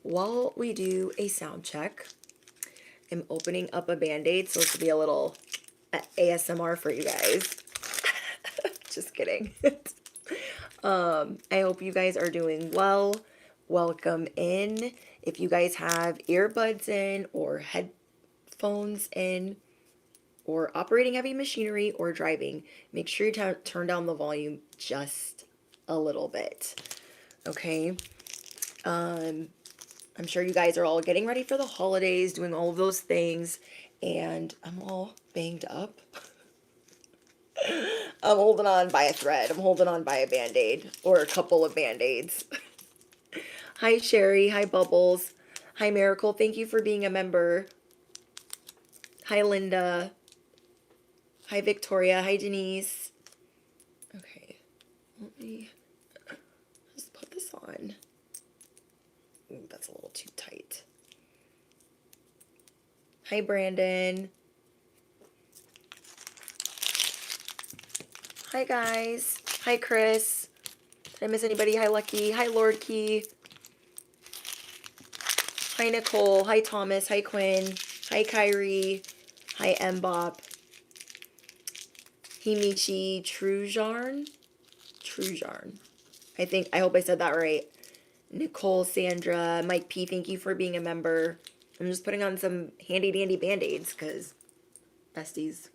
while we do a sound check, I'm opening up a Band-Aid, so this will be a little ASMR for you guys. Just kidding. I hope you guys are doing well. Welcome in. If you guys have earbuds in or headphones in or operating heavy machinery or driving, make sure you turn down the volume just a little bit. Okay? I'm sure you guys are all getting ready for the holidays, doing all of those things, and I'm all banged up. I'm holding on by a thread. I'm holding on by a Band-Aid or a couple of Band-Aids. Hi, Sherry. Hi, Bubbles. Hi, Miracle. Thank you for being a member. Hi, Linda. Hi, Victoria. Hi, Denise. Okay. Let me just put this on. Ooh, that's a little too tight. Hi, Brandon. Hi, guys. Hi, Chris. Did I miss anybody? Hi, Lucky. Hi, Lord Key. Hi, Nicole. Hi, Thomas. Hi, Quinn. Hi, Kyrie. Hi, Mbop. Himichi Trujarn. I hope I said that right. Nicole, Sandra, Mike P, thank you for being a member. I'm just putting on some handy dandy Band-Aids because Bestie's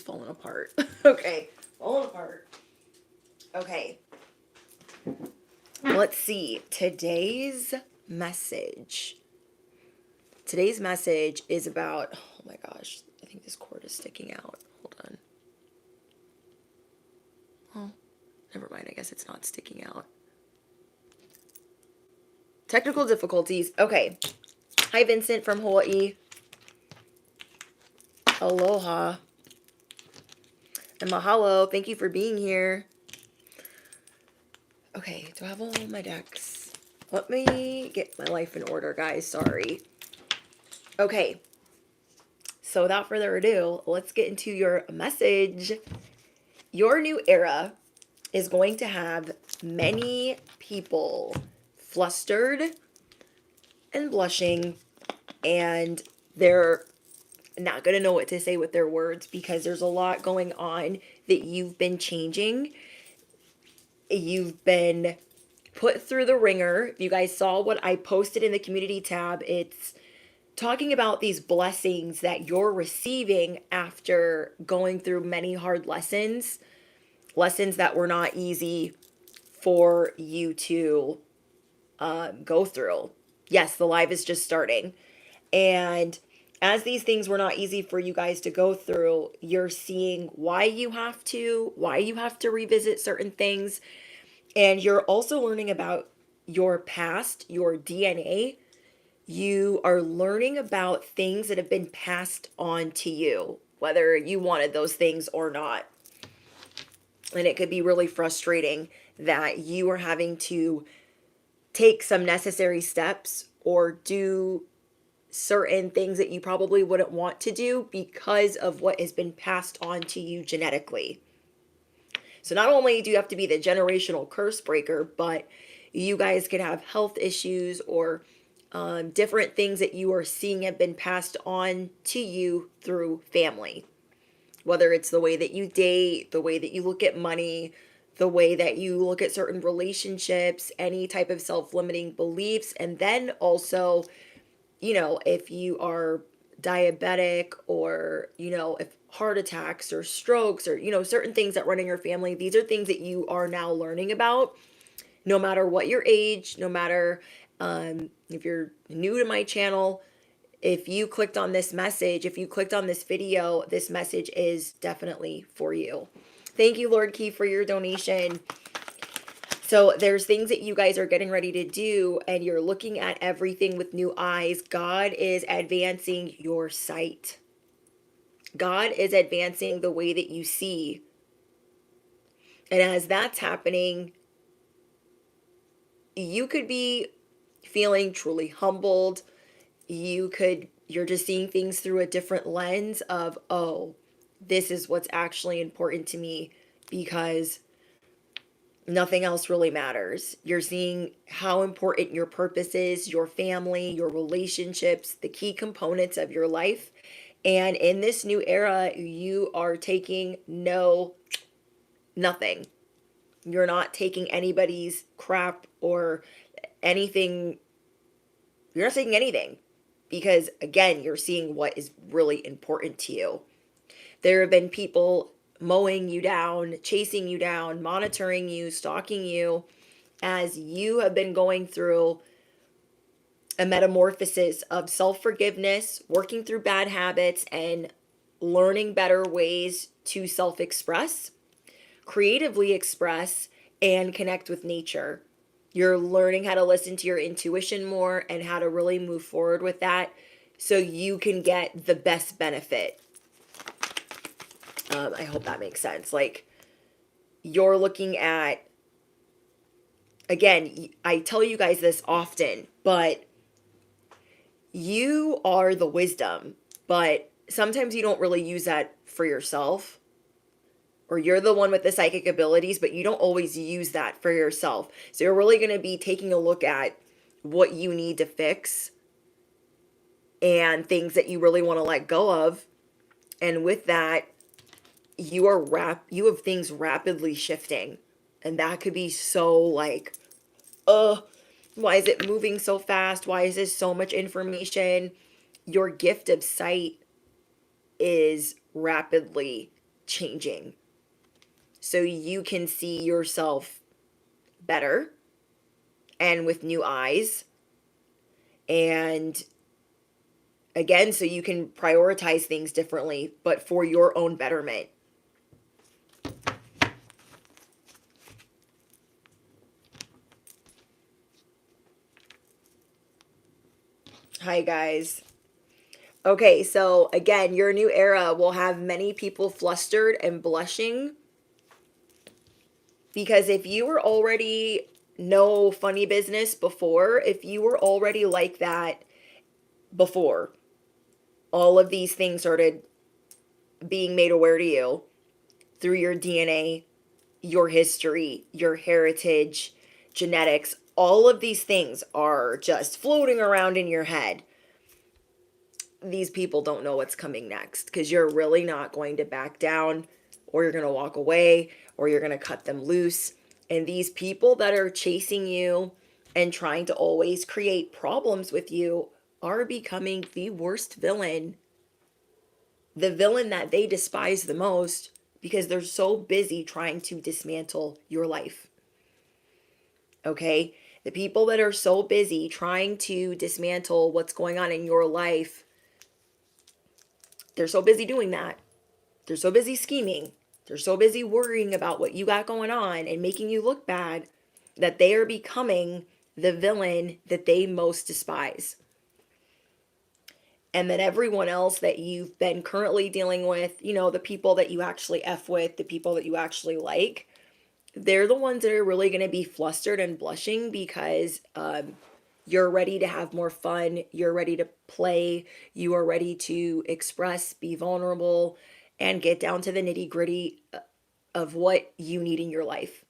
falling apart. Okay, falling apart. Okay. Let's see. Today's message is about, oh my gosh, I think this cord is sticking out. Hold on. Oh, never mind. I guess it's not sticking out. Technical difficulties. Okay. Hi, Vincent from Hawaii. Aloha. And mahalo. Thank you for being here. Okay, do I have all my decks? Let me get my life in order, guys. Sorry. Okay. So without further ado, let's get into your message. Your new era is going to have many people flustered and blushing, and they're not going to know what to say with their words because there's a lot going on that you've been changing. You've been put through the ringer. If you guys saw what I posted in the community tab, it's talking about these blessings that you're receiving after going through many hard lessons that were not easy for you to go through. Yes, the live is just starting. And as these things were not easy for you guys to go through, you're seeing why you have to revisit certain things. And you're also learning about your past, your DNA. You are learning about things that have been passed on to you, whether you wanted those things or not. And it could be really frustrating that you are having to take some necessary steps or do certain things that you probably wouldn't want to do because of what has been passed on to you genetically. So not only do you have to be the generational curse breaker, but you guys could have health issues or different things that you are seeing have been passed on to you through family. Whether it's the way that you date, the way that you look at money, the way that you look at certain relationships, any type of self-limiting beliefs, and then also, if you are diabetic or, if heart attacks or strokes or, certain things that run in your family, these are things that you are now learning about, no matter what your age, no matter if you're new to my channel. If you clicked on this message, if you clicked on this video, this message is definitely for you. Thank you, Lord Key, for your donation. So there's things that you guys are getting ready to do, and you're looking at everything with new eyes. God is advancing your sight. God is advancing the way that you see. And as that's happening, you could be feeling truly humbled. You're just seeing things through a different lens of, oh, this is what's actually important to me, because Nothing else really matters. You're seeing how important your purpose is, your family, your relationships, the key components of your life. And in this new era, you are taking nothing. You're not taking anybody's crap or anything. You're not taking anything because, again, you're seeing what is really important to you. There have been people mowing you down, chasing you down, monitoring you, stalking you as you have been going through a metamorphosis of self forgiveness, working through bad habits, and learning better ways to self express, creatively express, and connect with nature. You're learning how to listen to your intuition more and how to really move forward with that so you can get the best benefit. I hope that makes sense. Like, you're looking at, again, I tell you guys this often, but you are the wisdom, but sometimes you don't really use that for yourself. Or you're the one with the psychic abilities, but you don't always use that for yourself. So you're really going to be taking a look at what you need to fix and things that you really want to let go of. And with that, you have things rapidly shifting. And that could be so like, why is it moving so fast? Why is this so much information? Your gift of sight is rapidly changing. So you can see yourself better and with new eyes. And again, so you can prioritize things differently, but for your own betterment. Hi, guys. Okay, so again, your new era will have many people flustered and blushing. Because if you were already no funny business before, if you were already like that before, all of these things started being made aware to you through your DNA, your history, your heritage, genetics, all of these things are just floating around in your head. These people don't know what's coming next because you're really not going to back down, or you're going to walk away, or you're going to cut them loose. And these people that are chasing you and trying to always create problems with you are becoming the worst villain. The villain that they despise the most because they're so busy trying to dismantle your life. Okay? The people that are so busy trying to dismantle what's going on in your life, they're so busy doing that. They're so busy scheming. They're so busy worrying about what you got going on and making you look bad that they are becoming the villain that they most despise. And then everyone else that you've been currently dealing with, you know, the people that you actually F with, the people that you actually like, they're the ones that are really going to be flustered and blushing because you're ready to have more fun. You're ready to play. You are ready to express, be vulnerable, and get down to the nitty gritty of what you need in your life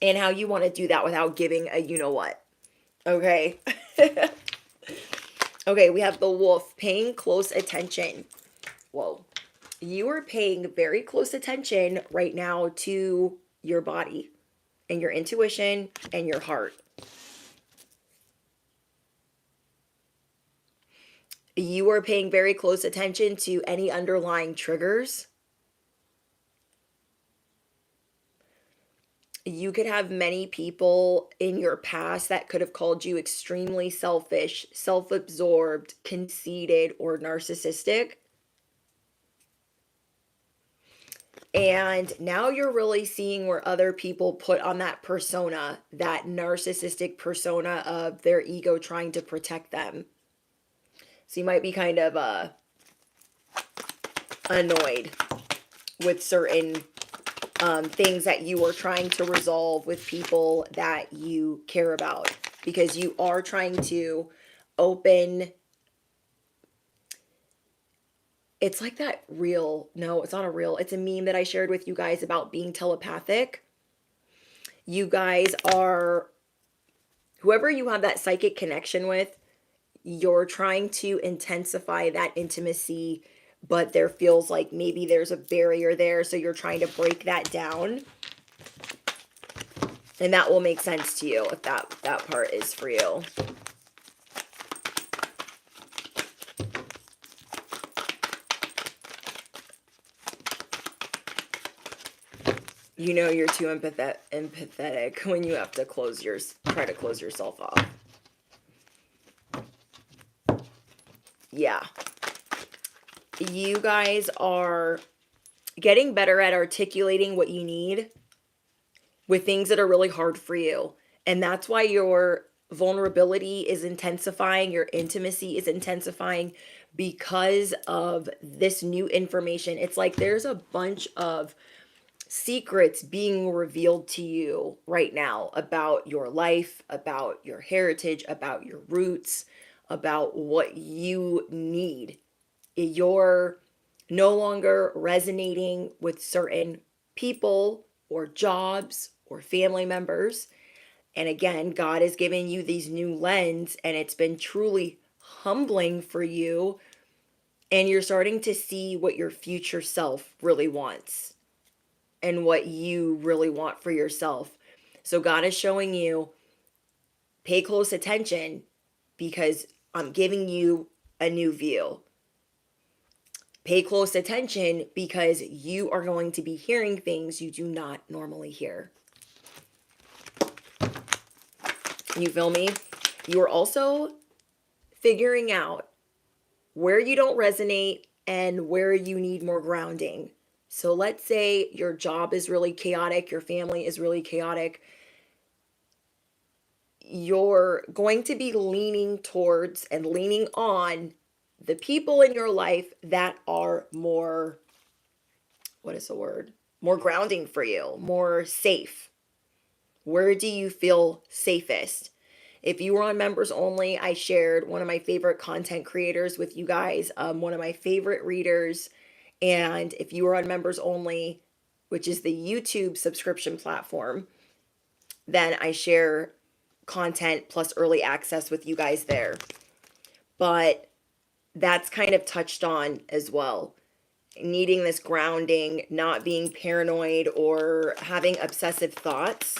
and how you want to do that without giving a you know what. Okay. Okay, we have the wolf paying close attention. Whoa. You are paying very close attention right now to your body and your intuition and your heart. You are paying very close attention to any underlying triggers. You could have many people in your past that could have called you extremely selfish, self-absorbed, conceited, or narcissistic. And now you're really seeing where other people put on that persona, that narcissistic persona of their ego trying to protect them. So you might be kind of annoyed with certain things that you are trying to resolve with people that you care about, because you are trying to open. It's like that reel. No, it's not a reel. It's a meme that I shared with you guys about being telepathic. You guys are, whoever you have that psychic connection with, you're trying to intensify that intimacy, but there feels like maybe there's a barrier there. So you're trying to break that down. And that will make sense to you if that part is for you. You know you're too empathetic when you have to try to close yourself off. Yeah. You guys are getting better at articulating what you need with things that are really hard for you. And that's why your vulnerability is intensifying, your intimacy is intensifying because of this new information. It's like there's a bunch of secrets being revealed to you right now about your life, about your heritage, about your roots, about what you need. You're no longer resonating with certain people or jobs or family members. And again, God is giving you these new lens, and it's been truly humbling for you. And you're starting to see what your future self really wants and what you really want for yourself. So God is showing you, pay close attention because I'm giving you a new view. Pay close attention because you are going to be hearing things you do not normally hear. You feel me? You are also figuring out where you don't resonate and where you need more grounding. So let's say your job is really chaotic, your family is really chaotic. You're going to be leaning towards and leaning on the people in your life that are more, what is the word? More grounding for you, more safe. Where do you feel safest? If you were on members only, I shared one of my favorite content creators with you guys, one of my favorite readers. And if you were on members only, which is the YouTube subscription platform, then I share content plus early access with you guys there. But that's kind of touched on as well. Needing this grounding, not being paranoid or having obsessive thoughts.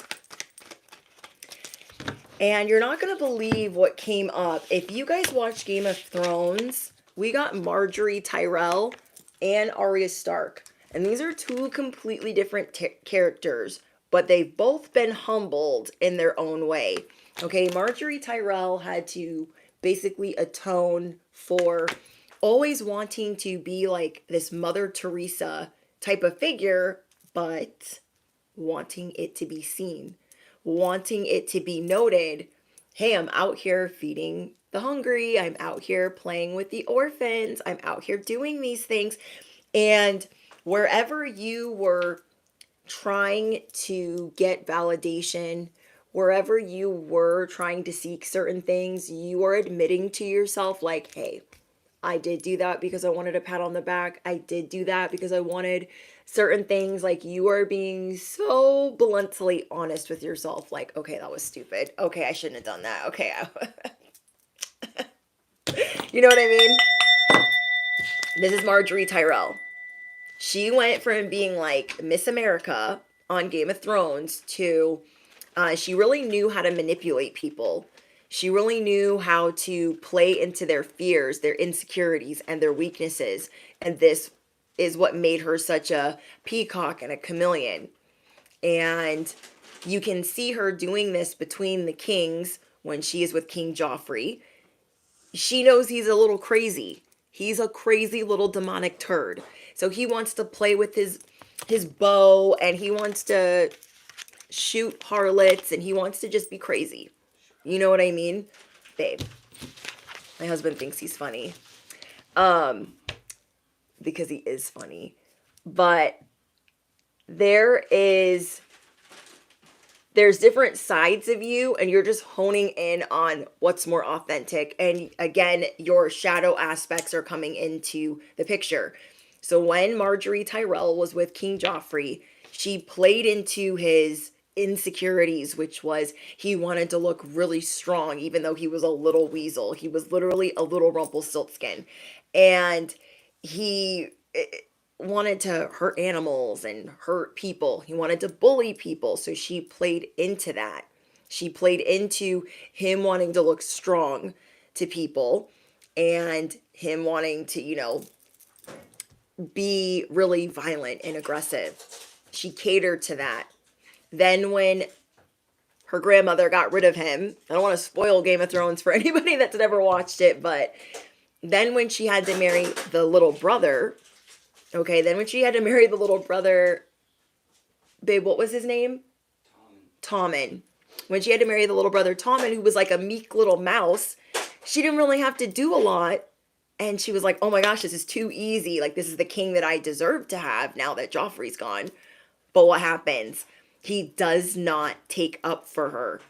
And you're not going to believe what came up. If you guys watch Game of Thrones, we got Marjorie Tyrell and Arya Stark. And these are two completely different characters, but they've both been humbled in their own way. Okay, Marjorie Tyrell had to basically atone for always wanting to be like this Mother Teresa type of figure, but wanting it to be seen, wanting it to be noted. Hey, I'm out here feeding the hungry. I'm out here playing with the orphans. I'm out here doing these things. And wherever you were trying to get validation, wherever you were trying to seek certain things, you are admitting to yourself like, hey, I did do that because I wanted a pat on the back. I did do that because I wanted certain things. Like, you are being so bluntly honest with yourself. Like, okay, that was stupid. Okay, I shouldn't have done that. Okay. You know what I mean? This is Marjorie Tyrell. She went from being like Miss America on Game of Thrones to she really knew how to manipulate people. She really knew how to play into their fears, their insecurities, and their weaknesses. And this is what made her such a peacock and a chameleon. And you can see her doing this between the kings when she is with King Joffrey. She knows he's a little crazy. He's a crazy little demonic turd. So he wants to play with his bow, and he wants to shoot harlots, and he wants to just be crazy. You know what I mean? Babe. My husband thinks he's funny. Because he is funny. But there's different sides of you, and you're just honing in on what's more authentic. And again, your shadow aspects are coming into the picture. So when Marjorie Tyrell was with King Joffrey, she played into his insecurities, which was he wanted to look really strong, even though he was a little weasel. He was literally a little Rumpelstiltskin. And he wanted to hurt animals and hurt people. He wanted to bully people. So she played into that. She played into him wanting to look strong to people and him wanting to, be really violent and aggressive. She catered to that. Then when her grandmother got rid of him, I don't want to spoil Game of Thrones for anybody that's never watched it, but then when she had to marry the little brother, babe, what was his name? Tommen. When she had to marry the little brother Tommen, who was like a meek little mouse, she didn't really have to do a lot. And she was like, oh my gosh, this is too easy. Like, this is the king that I deserve to have now that Joffrey's gone. But what happens? He does not take up for her.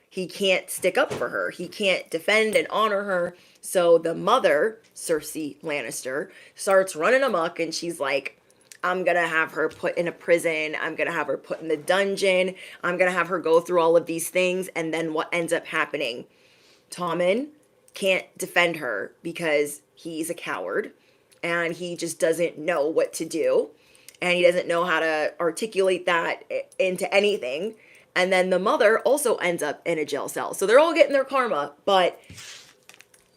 He can't stick up for her. He can't defend and honor her. So the mother, Cersei Lannister, starts running amok, and she's like, I'm going to have her put in a prison. I'm going to have her put in the dungeon. I'm going to have her go through all of these things. And then what ends up happening? Tommen can't defend her because he's a coward and he just doesn't know what to do. And he doesn't know how to articulate that into anything. And then the mother also ends up in a jail cell. So they're all getting their karma. But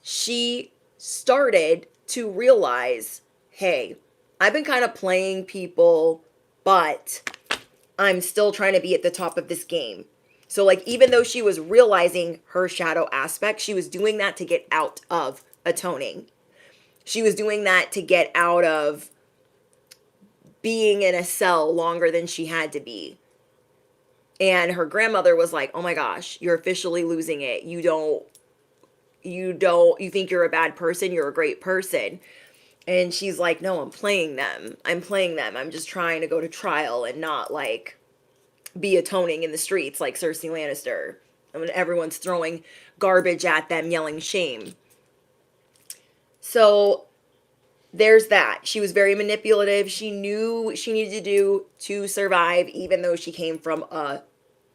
she started to realize, hey, I've been kind of playing people, but I'm still trying to be at the top of this game. So like, even though she was realizing her shadow aspect, she was doing that to get out of atoning. She was doing that to get out of being in a cell longer than she had to be. And her grandmother was like, oh my gosh, you're officially losing it. You think you're a bad person. You're a great person. And she's like, no, I'm playing them. I'm just trying to go to trial and not like be atoning in the streets like Cersei Lannister. I mean, everyone's throwing garbage at them, yelling shame. So there's that. She was very manipulative. She knew what she needed to do to survive, even though she came from a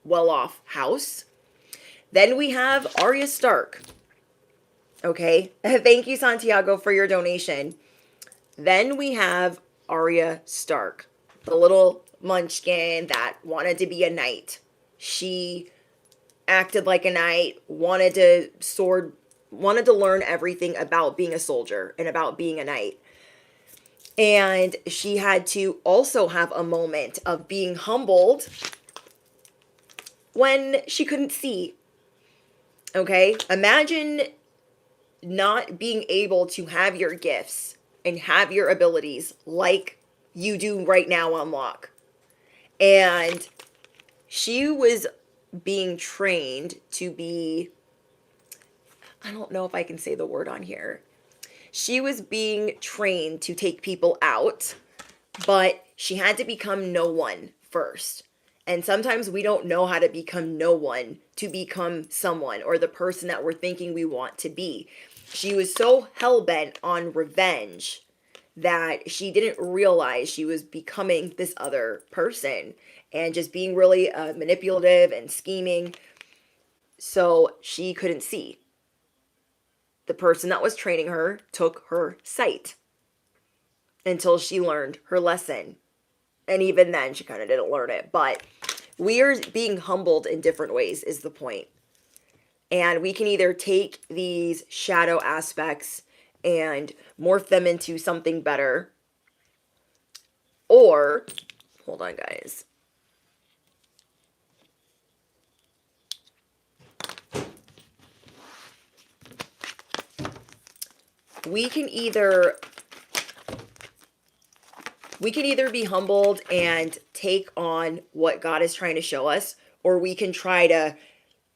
well-off house. Then we have Arya Stark. Okay. Thank you, Santiago, for your donation. Then we have Arya Stark, the little munchkin that wanted to be a knight. She acted like a knight, wanted to learn everything about being a soldier and about being a knight. And she had to also have a moment of being humbled when she couldn't see. Okay? Imagine not being able to have your gifts and have your abilities like you do right now unlock. And she was being trained to be, I don't know if I can say the word on here. She was being trained to take people out, but she had to become no one first. And sometimes we don't know how to become no one to become someone or the person that we're thinking we want to be. She was so hell-bent on revenge that she didn't realize she was becoming this other person and just being really manipulative and scheming. So she couldn't see. The person that was training her took her sight until she learned her lesson. And even then, she kind of didn't learn it. But we are being humbled in different ways is the point. And we can either take these shadow aspects and morph them into something better. Or, hold on guys. We can either be humbled and take on what God is trying to show us, or we can try to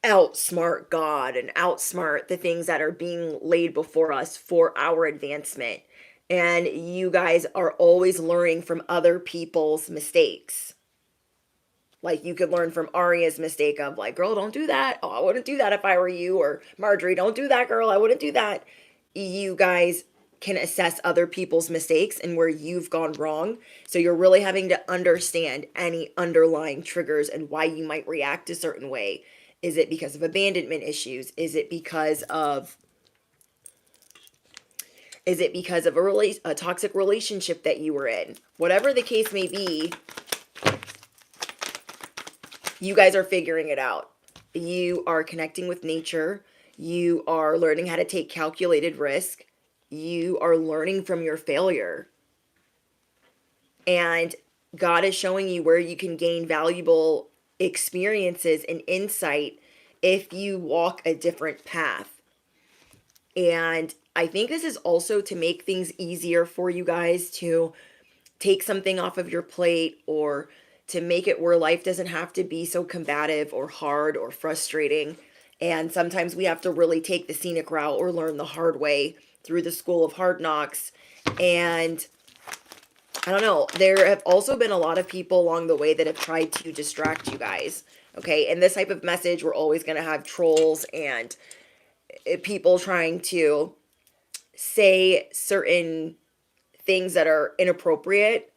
outsmart God and outsmart the things that are being laid before us for our advancement. And you guys are always learning from other people's mistakes. Like you could learn from Arya's mistake of like, girl, don't do that. Oh, I wouldn't do that if I were you. Or Marjorie, don't do that, girl. I wouldn't do that. You guys can assess other people's mistakes and where you've gone wrong. So you're really having to understand any underlying triggers and why you might react a certain way. Is it because of abandonment issues? Is it because of a toxic relationship that you were in? Whatever the case may be, you guys are figuring it out. You are connecting with nature. You are learning how to take calculated risk. You are learning from your failure. And God is showing you where you can gain valuable experiences and insight if you walk a different path. And I think this is also to make things easier for you guys to take something off of your plate, or to make it where life doesn't have to be so combative or hard or frustrating. And sometimes we have to really take the scenic route or learn the hard way through the school of hard knocks. And I don't know, there have also been a lot of people along the way that have tried to distract you guys. Okay, in this type of message, we're always going to have trolls and people trying to say certain things that are inappropriate.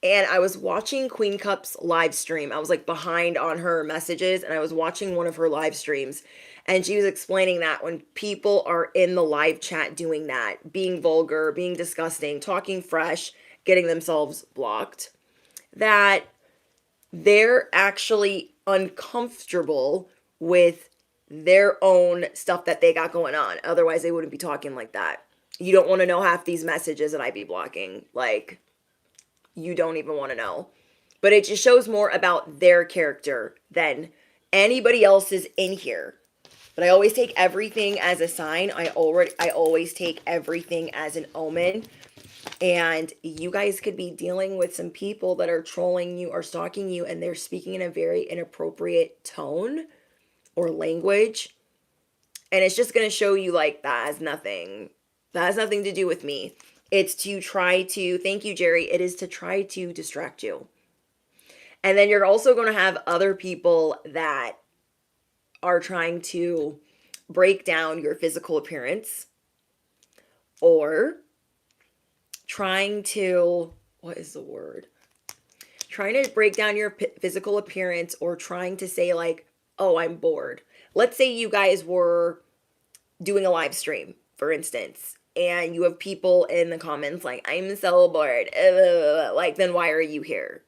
And I was watching Queen Cup's live stream. I was like behind on her messages, and I was watching one of her live streams, and she was explaining that when people are in the live chat doing that, being vulgar, being disgusting, talking fresh, getting themselves blocked, that they're actually uncomfortable with their own stuff that they got going on. Otherwise, they wouldn't be talking like that. You don't want to know half these messages that I be blocking. Like, you don't even want to know. But it just shows more about their character than anybody else's in here. But I always take everything as a sign. I always take everything as an omen. And you guys could be dealing with some people that are trolling you or stalking you, and they're speaking in a very inappropriate tone or language. And it's just going to show you like that has nothing to do with me. It's to try to, thank you, Jerry. It is to try to distract you. And then you're also going to have other people that are trying to break down your physical appearance, or trying to, what is the word? Trying to break down your physical appearance, or trying to say like, oh, I'm bored. Let's say you guys were doing a live stream, for instance, and you have people in the comments like, I'm so bored. Like, then why are you here?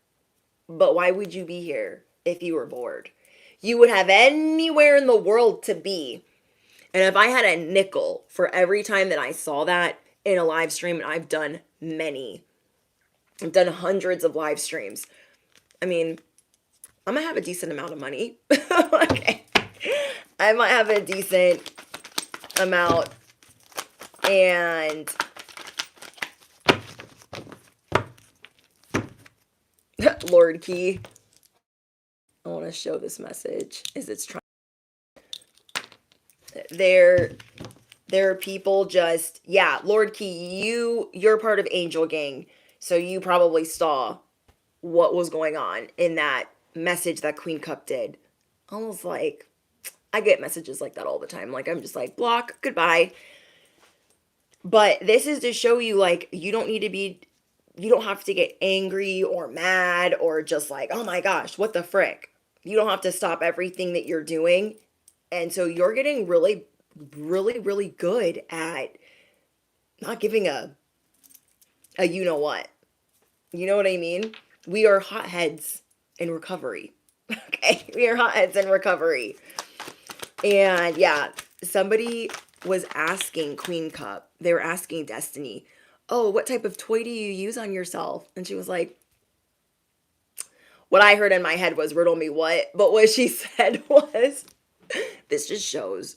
But why would you be here if you were bored? You would have anywhere in the world to be. And if I had a nickel for every time that I saw that in a live stream, and I've done many, I've done hundreds of live streams. I mean, I'm gonna have a decent amount of money. Okay. I might have a decent amount. And Lord Key, I want to show this message as it's trying. There are people just, yeah, Lord Key, you're part of Angel Gang, so you probably saw what was going on in that message that Queen Cup did. Almost like, I get messages like that all the time. Like, I'm just like, block, goodbye. But this is to show you, like, you don't have to get angry or mad or just like, oh my gosh, what the frick? You don't have to stop everything that you're doing. And so you're getting really, really, really good at not giving a you know what. You know what I mean? We are hotheads in recovery. Okay? We are hotheads in recovery. And yeah, somebody was asking Queen Cup, they were asking Destiny, oh, what type of toy do you use on yourself? And she was like, what I heard in my head was, riddle me what? But what she said was, this just shows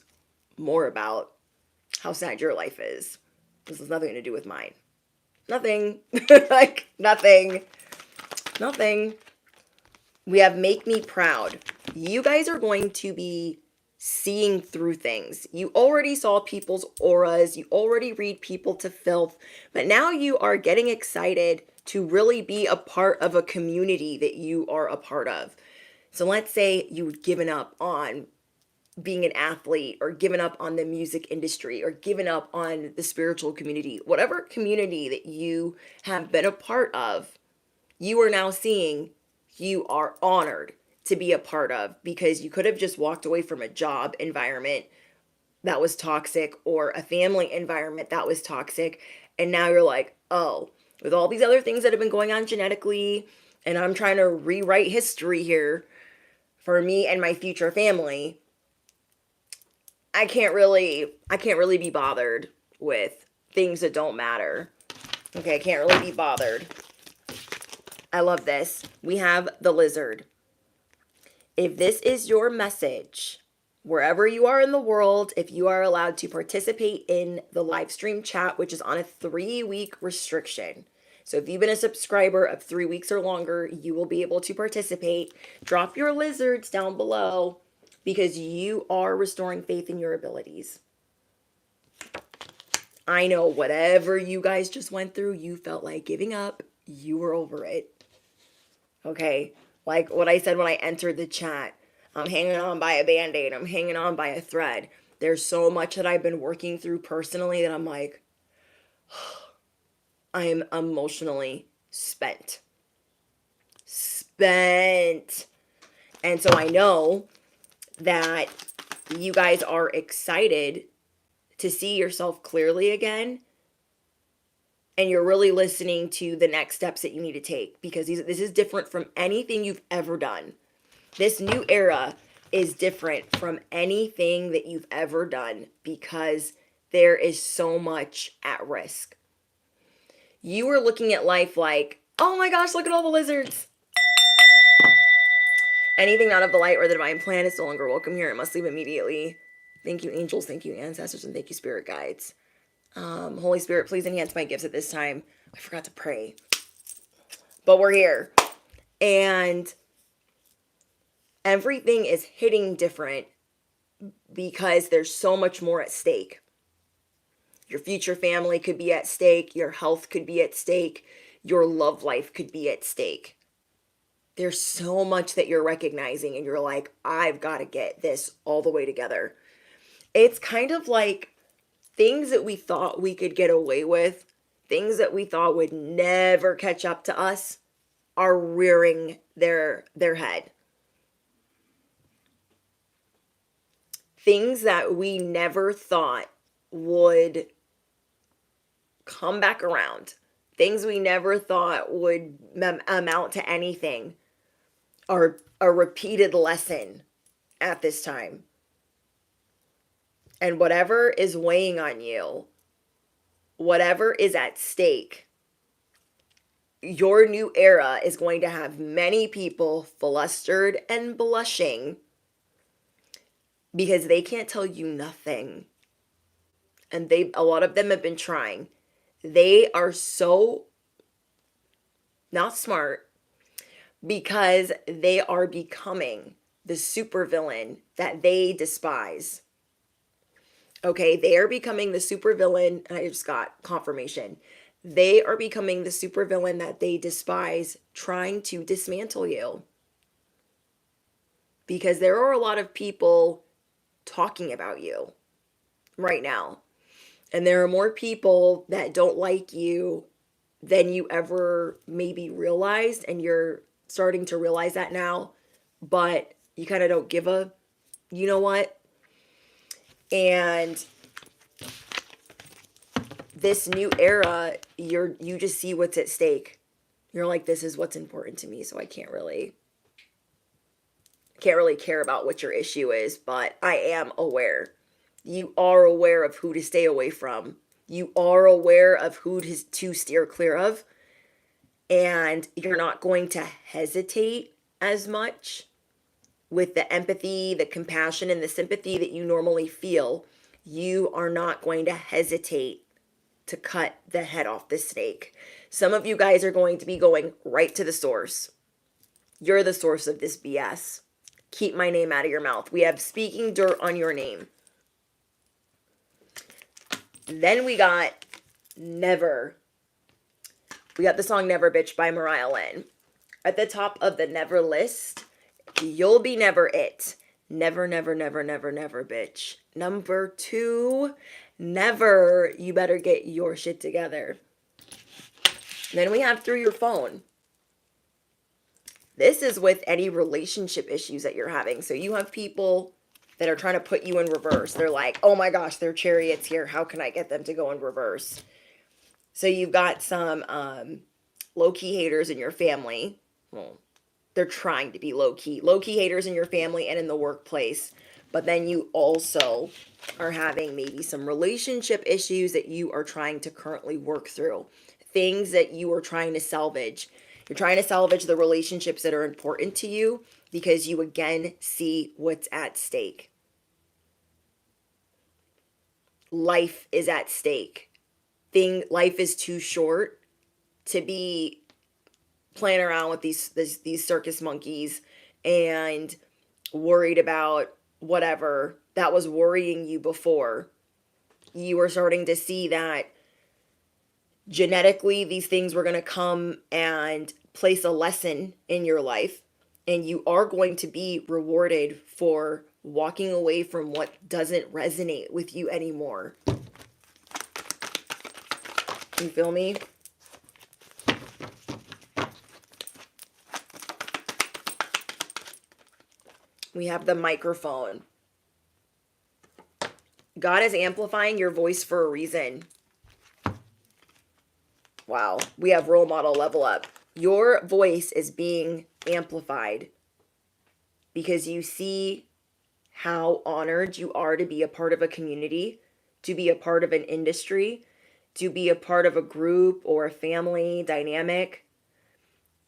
more about how sad your life is. This has nothing to do with mine. Nothing. Like, nothing. Nothing. We have Make Me Proud. You guys are going to be seeing through things. You already saw people's auras. You already read people to filth. But now you are getting excited to really be a part of a community that you are a part of. So let's say you've given up on being an athlete or given up on the music industry or given up on the spiritual community, whatever community that you have been a part of, you are now seeing you are honored to be a part of, because you could have just walked away from a job environment that was toxic or a family environment that was toxic. And now you're like, oh, with all these other things that have been going on genetically, and I'm trying to rewrite history here for me and my future family, I can't really be bothered with things that don't matter. Okay, I can't really be bothered. I love this. We have the lizard. If this is your message, wherever you are in the world, if you are allowed to participate in the live stream chat, which is on a 3-week restriction. So if you've been a subscriber of 3 weeks or longer, you will be able to participate. Drop your lizards down below, because you are restoring faith in your abilities. I know whatever you guys just went through, you felt like giving up, you were over it. Okay, like what I said when I entered the chat, I'm hanging on by a band-aid, I'm hanging on by a thread. There's so much that I've been working through personally that I'm like, I am emotionally spent. Spent. And so I know that you guys are excited to see yourself clearly again. And you're really listening to the next steps that you need to take, because this is different from anything you've ever done. This new era is different from anything that you've ever done, because there is so much at risk. You were looking at life like, oh my gosh, look at all the lizards. Anything not of the light or the divine plan is no longer welcome here. It must leave immediately. Thank you, angels. Thank you, ancestors. And thank you, spirit guides. Holy Spirit, please enhance my gifts at this time. I forgot to pray. But we're here. And everything is hitting different because there's so much more at stake. Your future family could be at stake. Your health could be at stake. Your love life could be at stake. There's so much that you're recognizing, and you're like, I've got to get this all the way together. It's kind of like things that we thought we could get away with, things that we thought would never catch up to us, are rearing their head. Things that we never thought would come back around, things we never thought would amount to anything, are a repeated lesson at this time. And whatever is weighing on you, whatever is at stake, your new era is going to have many people flustered and blushing because they can't tell you nothing. And a lot of them have been trying. They are so not smart because they are becoming the supervillain that they despise. Okay, they are becoming the supervillain, and I just got confirmation. They are becoming the supervillain that they despise, trying to dismantle you. Because there are a lot of people talking about you right now. And there are more people that don't like you than you ever maybe realized, and you're starting to realize that now, but you kind of don't give a, you know what? And this new era, you just see what's at stake. You're like, this is what's important to me, so I can't really care about what your issue is, but I am aware. You are aware of who to stay away from. You are aware of who to steer clear of. And you're not going to hesitate as much with the empathy, the compassion, and the sympathy that you normally feel. You are not going to hesitate to cut the head off the snake. Some of you guys are going to be going right to the source. You're the source of this BS. Keep my name out of your mouth. We have speaking dirt on your name. Then we got Never. We got the song Never Bitch by Mariah Lynn. At the top of the Never list, You'll Be Never It. Never, never, never, never, never, bitch. Number 2, never. You better get your shit together. Then we have through your phone. This is with any relationship issues that you're having. So you have people that are trying to put you in reverse. They're like, oh my gosh, their chariot's here. How can I get them to go in reverse? So you've got some low-key haters in your family. Well, they're trying to be low-key. Low-key haters in your family and in the workplace. But then you also are having maybe some relationship issues that you are trying to currently work through. Things that you are trying to salvage. You're trying to salvage the relationships that are important to you because you again see what's at stake. Life is at stake. Life is too short to be playing around with these circus monkeys and worried about whatever that was worrying you before. You were starting to see that genetically these things were going to come and place a lesson in your life, and you are going to be rewarded for walking away from what doesn't resonate with you anymore. You feel me? We have the microphone. God is amplifying your voice for a reason. Wow. We have role model level up. Your voice is being amplified because you see how honored you are to be a part of a community, to be a part of an industry, to be a part of a group or a family dynamic.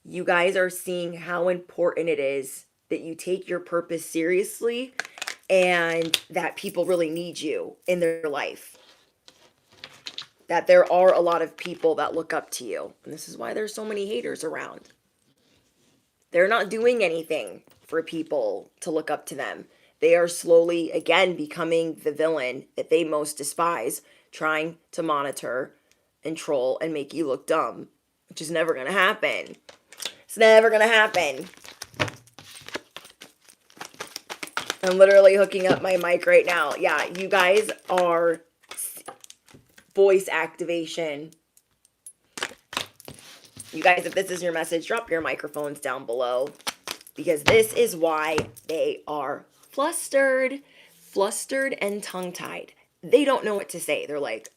You guys are seeing how important it is that you take your purpose seriously and that people really need you in their life. That there are a lot of people that look up to you. And this is why there's so many haters around. They're not doing anything for people to look up to them. They are slowly, again, becoming the villain that they most despise, trying to monitor and troll and make you look dumb, which is never going to happen. It's never going to happen. I'm literally hooking up my mic right now. Yeah, you guys are voice activation. You guys, if this is your message, drop your microphones down below because this is why they are flustered and tongue-tied. They don't know what to say. They're like,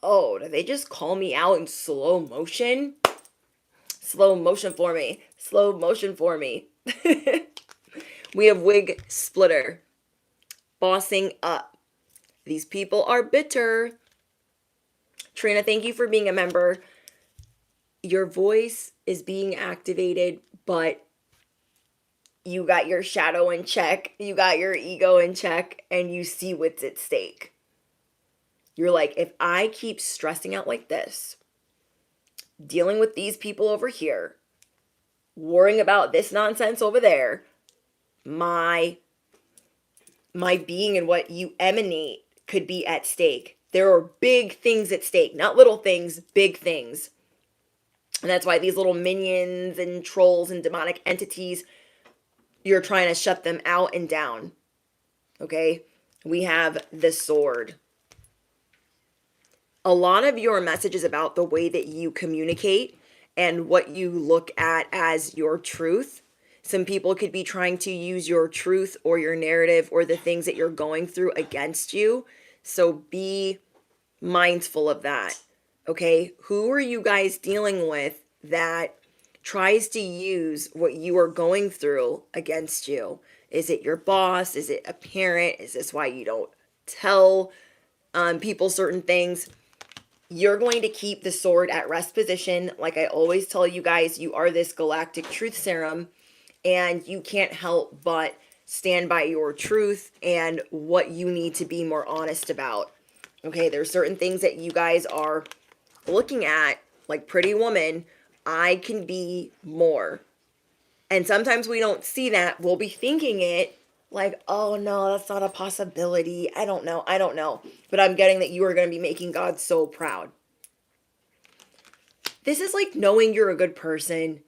oh, did they just call me out in slow motion? Slow motion for me. Slow motion for me. We have wig splitter. Bossing up. These people are bitter. Trina, thank you for being a member. Your voice is being activated, but you got your shadow in check. You got your ego in check, and you see what's at stake. You're like, if I keep stressing out like this, dealing with these people over here, worrying about this nonsense over there, my being and what you emanate could be at stake. There are big things at stake, not little things, big things. And that's why these little minions and trolls and demonic entities, you're trying to shut them out and down. Okay? We have the sword. A lot of your message is about the way that you communicate and what you look at as your truth. Some people could be trying to use your truth or your narrative or the things that you're going through against you. So be mindful of that. Okay? Who are you guys dealing with that tries to use what you are going through against you? Is it your boss? Is it a parent? Is this why you don't tell people certain things? You're going to keep the sword at rest position. Like I always tell you guys, you are this galactic truth serum, and you can't help but stand by your truth and what you need to be more honest about. Okay, there's certain things that you guys are looking at, like Pretty Woman, I can be more. And sometimes we don't see that. We'll be thinking it like, oh no, that's not a possibility. I don't know. But I'm getting that you are going to be making God so proud. This is like knowing you're a good person,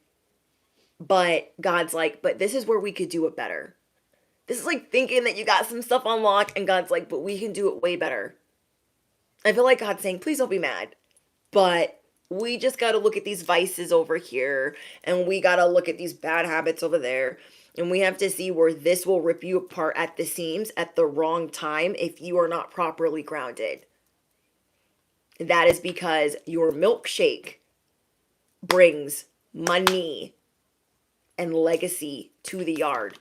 but God's like, but this is where we could do it better. This is like thinking that you got some stuff on lock and God's like, but we can do it way better. I feel like God's saying, please don't be mad. But we just got to look at these vices over here and we got to look at these bad habits over there. And we have to see where this will rip you apart at the seams at the wrong time if you are not properly grounded. That is because your milkshake brings money and legacy to the yard.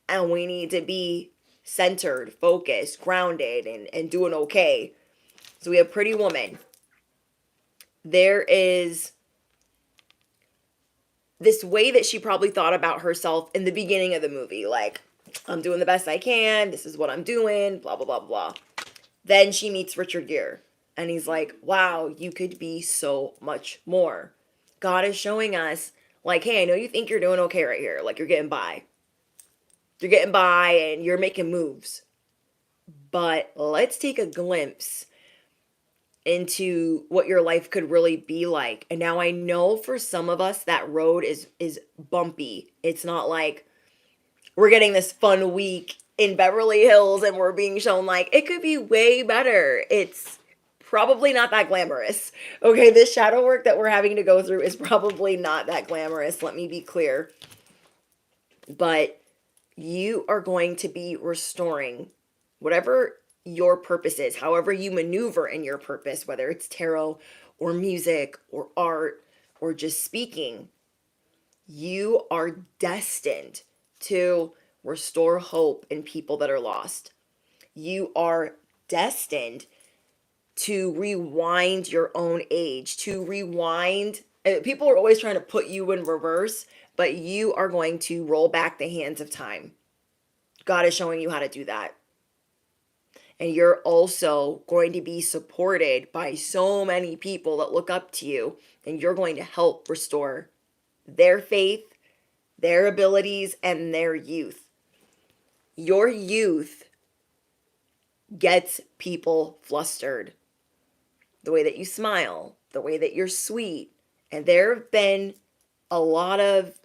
And we need to be centered, focused, grounded, and doing okay. So we have Pretty Woman. There is this way that she probably thought about herself in the beginning of the movie. Like, I'm doing the best I can. This is what I'm doing. Blah, blah, blah, blah. Then she meets Richard Gere. And he's like, wow, you could be so much more. God is showing us, like, hey, I know you think you're doing okay right here. Like, you're getting by. You're getting by and you're making moves. But let's take a glimpse into what your life could really be like. And now I know for some of us that road is bumpy. It's not like we're getting this fun week in Beverly Hills and we're being shown like it could be way better. It's probably not that glamorous. Okay, this shadow work that we're having to go through is probably not that glamorous. Let me be clear. But you are going to be restoring whatever your purpose is, however you maneuver in your purpose, whether it's tarot or music or art or just speaking. You are destined to restore hope in people that are lost. You are destined to rewind your own age, to rewind. People are always trying to put you in reverse, but you are going to roll back the hands of time. God is showing you how to do that. And you're also going to be supported by so many people that look up to you, and you're going to help restore their faith, their abilities, and their youth. Your youth gets people flustered. The way that you smile, the way that you're sweet. And there have been a lot of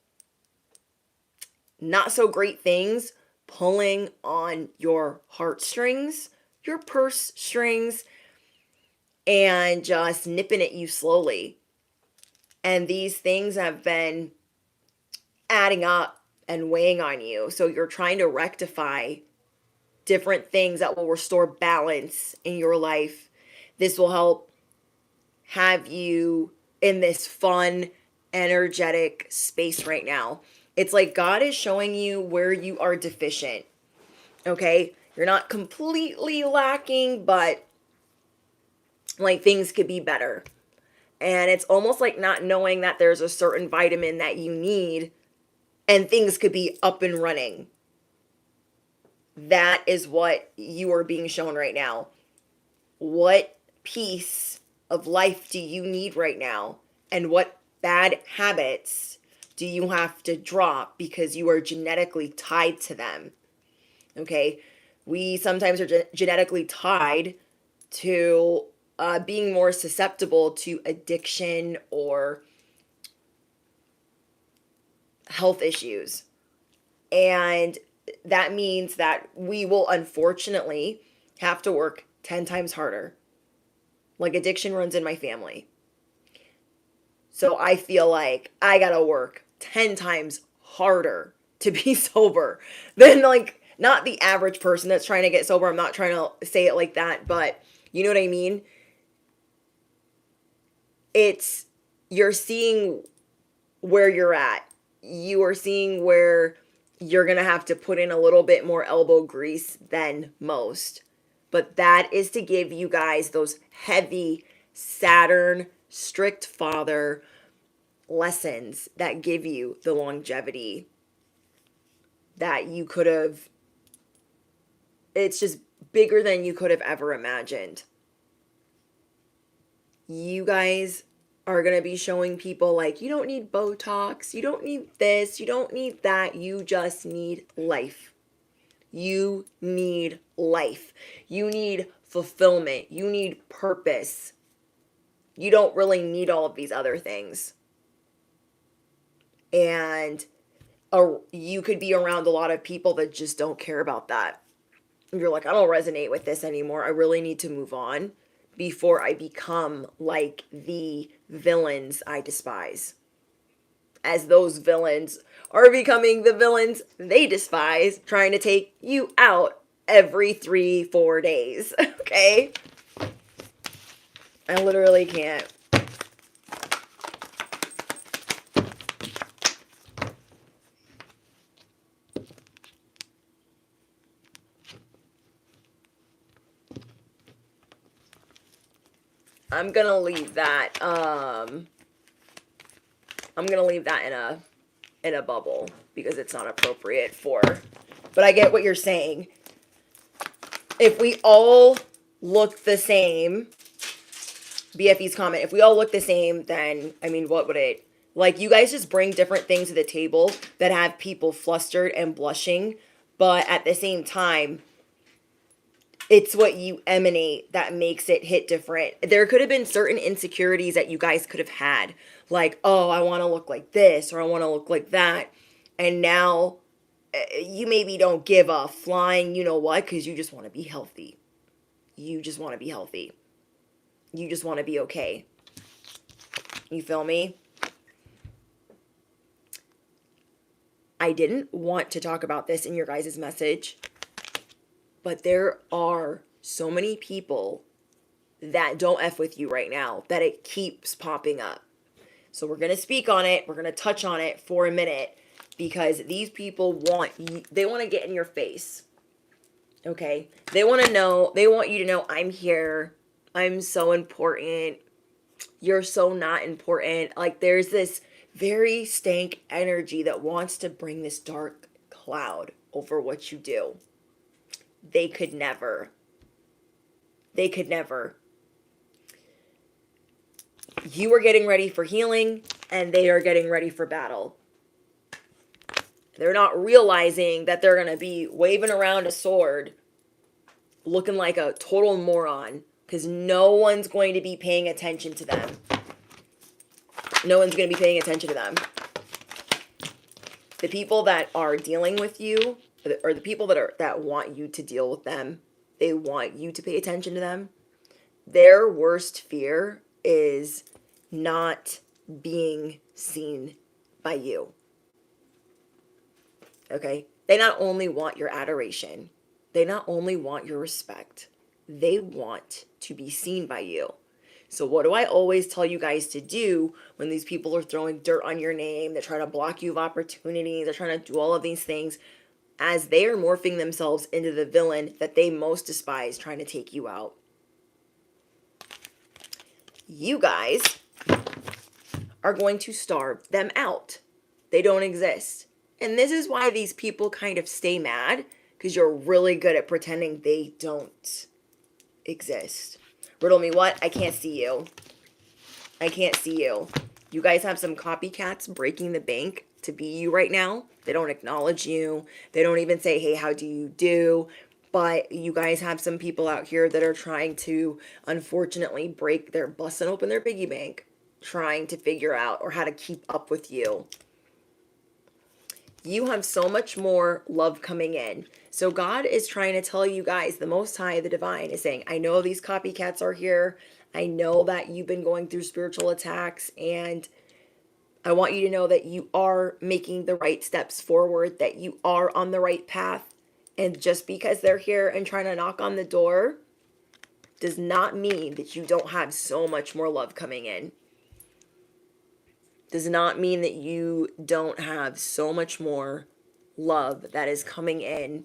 not so great things pulling on your heartstrings, your purse strings, and just nipping at you slowly. And these things have been adding up and weighing on you. So you're trying to rectify different things that will restore balance in your life. This will help have you in this fun, energetic space right now. It's like God is showing you where you are deficient. Okay? You're not completely lacking, but like things could be better. And it's almost like not knowing that there's a certain vitamin that you need and things could be up and running. That is what you are being shown right now. What piece of life do you need right now? And what bad habits do you have to drop because you are genetically tied to them? Okay? We sometimes are genetically tied to being more susceptible to addiction or health issues. And that means that we will unfortunately have to work 10 times harder. Like addiction runs in my family. So I feel like I gotta work 10 times harder to be sober than like not the average person that's trying to get sober. I'm not trying to say it like that, but you know what I mean? It's, you're seeing where you're at. You are seeing where you're going to have to put in a little bit more elbow grease than most. But that is to give you guys those heavy Saturn, strict father lessons that give you the longevity that you could have. It's just bigger than you could have ever imagined. You guys are going to be showing people like, you don't need Botox, you don't need this, you don't need that, you just need life. You need life. You need fulfillment. You need purpose. You don't really need all of these other things. And you could be around a lot of people that just don't care about that. You're like, I don't resonate with this anymore. I really need to move on before I become like the villains I despise. As those villains are becoming the villains they despise, trying to take you out every 3-4 days. Okay? I literally can't. I'm gonna leave that. I'm gonna leave that in a bubble because it's not appropriate for. But I get what you're saying. If we all look the same, BFE's comment, if we all look the same, then I mean, what would it? Like, you guys just bring different things to the table that have people flustered and blushing, but at the same time, it's what you emanate that makes it hit different. There could have been certain insecurities that you guys could have had. Like, oh, I want to look like this or I want to look like that. And now you maybe don't give a flying, you know what, because you just want to be healthy. You just want to be healthy. You just want to be okay. You feel me? I didn't want to talk about this in your guys' message, but there are so many people that don't F with you right now that it keeps popping up. So we're going to speak on it. We're going to touch on it for a minute because these people they want to get in your face. Okay? They want you to know I'm here. I'm so important. You're so not important. Like, there's this very stank energy that wants to bring this dark cloud over what you do. They could never. They could never. You are getting ready for healing, and they are getting ready for battle. They're not realizing that they're going to be waving around a sword, looking like a total moron, because no one's going to be paying attention to them. No one's going to be paying attention to them. The people that are dealing with you, or the people that want you to deal with them, they want you to pay attention to them. Their worst fear is not being seen by you. Okay? They not only want your adoration, they not only want your respect, they want to be seen by you. So what do I always tell you guys to do when these people are throwing dirt on your name? They're trying to block you of opportunities. They're trying to do all of these things as they are morphing themselves into the villain that they most despise, trying to take you out. You guys are going to starve them out. They don't exist. And this is why these people kind of stay mad, because you're really good at pretending they don't exist. Riddle me what? I can't see you. I can't see you. You guys have some copycats breaking the bank to be you right now. They don't acknowledge you. They don't even say, hey, how do you do? But you guys have some people out here that are trying to, unfortunately, they're busting open their piggy bank, trying to figure out or how to keep up with you. You have so much more love coming in. So God is trying to tell you guys, the Most High, the Divine, is saying, I know these copycats are here. I know that you've been going through spiritual attacks, and I want you to know that you are making the right steps forward, that you are on the right path. And just because they're here and trying to knock on the door does not mean that you don't have so much more love coming in. Does not mean that you don't have so much more love that is coming in.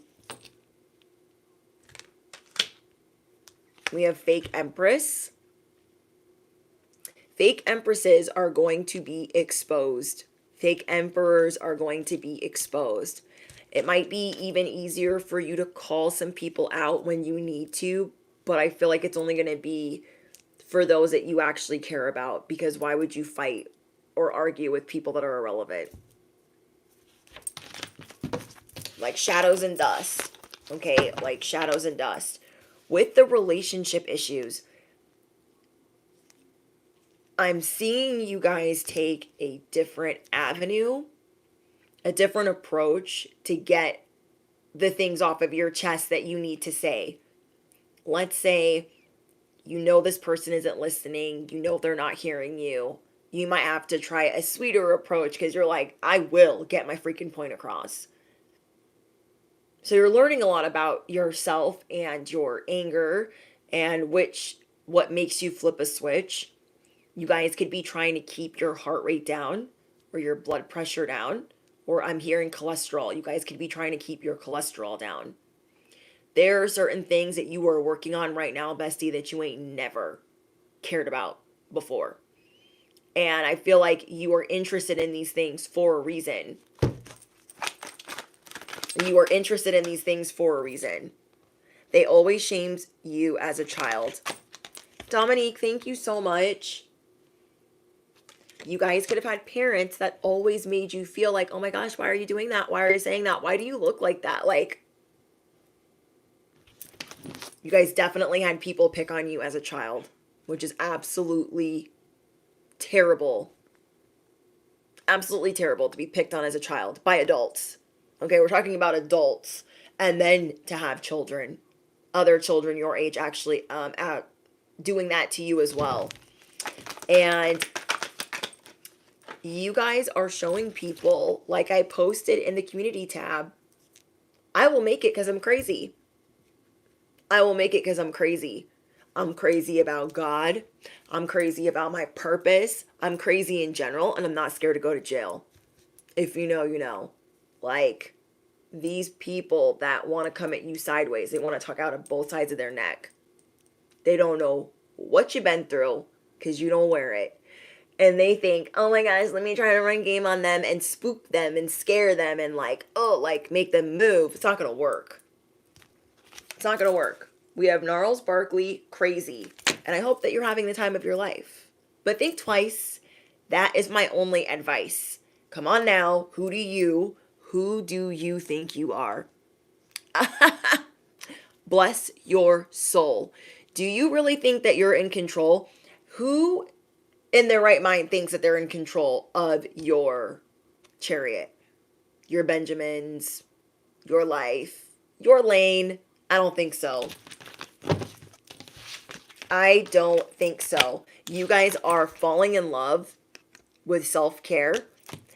We have fake empress. Fake empresses are going to be exposed. Fake emperors are going to be exposed. It might be even easier for you to call some people out when you need to, but I feel like it's only going to be for those that you actually care about, because why would you fight or argue with people that are irrelevant? Like shadows and dust. Okay, like shadows and dust. With the relationship issues, I'm seeing you guys take a different avenue a different approach to get the things off of your chest that you need to say. Let's say you know this person isn't listening, you know they're not hearing you. You might have to try a sweeter approach because you're like, I will get my freaking point across. So you're learning a lot about yourself and your anger and what makes you flip a switch. You guys could be trying to keep your heart rate down or your blood pressure down, or I'm hearing cholesterol. You guys could be trying to keep your cholesterol down. There are certain things that you are working on right now, bestie, that you ain't never cared about before. And I feel like you are interested in these things for a reason. You are interested in these things for a reason. They always shamed you as a child. Dominique, thank you so much. You guys could have had parents that always made you feel like, oh my gosh, why are you doing that? Why are you saying that? Why do you look like that? Like, you guys definitely had people pick on you as a child, which is absolutely terrible. Absolutely terrible to be picked on as a child by adults. Okay, we're talking about adults. And then to have children, other children your age actually doing that to you as well. And you guys are showing people, like I posted in the community tab, I will make it because I'm crazy. I will make it because I'm crazy. I'm crazy about God. I'm crazy about my purpose. I'm crazy in general, and I'm not scared to go to jail. If you know, you know. Like, these people that want to come at you sideways, they want to talk out of both sides of their neck. They don't know what you've been through because you don't wear it. And they think, oh my gosh, let me try to run game on them and spook them and scare them and make them move. It's not going to work. It's not going to work. We have Gnarls Barkley, crazy. And I hope that you're having the time of your life. But think twice. That is my only advice. Come on now. Who do you think you are? Bless your soul. Do you really think that you're in control? Who in their right mind thinks that they're in control of your chariot, your Benjamins, your life, your lane? I don't think so. I don't think so. You guys are falling in love with self-care.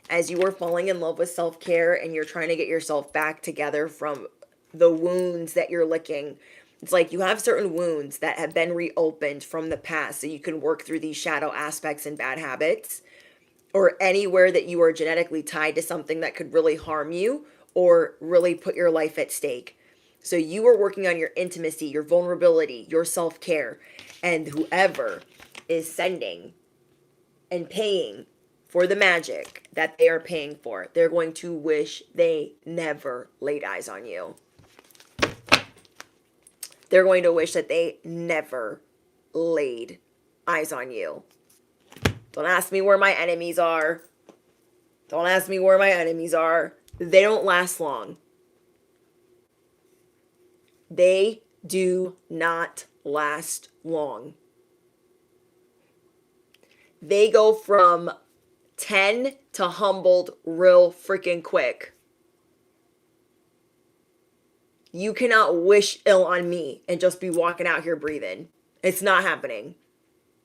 As you are falling in love with self-care and you're trying to get yourself back together from the wounds that you're licking. It's like you have certain wounds that have been reopened from the past so you can work through these shadow aspects and bad habits, or anywhere that you are genetically tied to something that could really harm you or really put your life at stake. So you are working on your intimacy, your vulnerability, your self-care, and whoever is sending and paying for the magic that they are paying for, they're going to wish they never laid eyes on you. They're going to wish that they never laid eyes on you. Don't ask me where my enemies are. Don't ask me where my enemies are. They don't last long. They do not last long. They go from 10 to humbled real freaking quick. You cannot wish ill on me and just be walking out here breathing. It's not happening.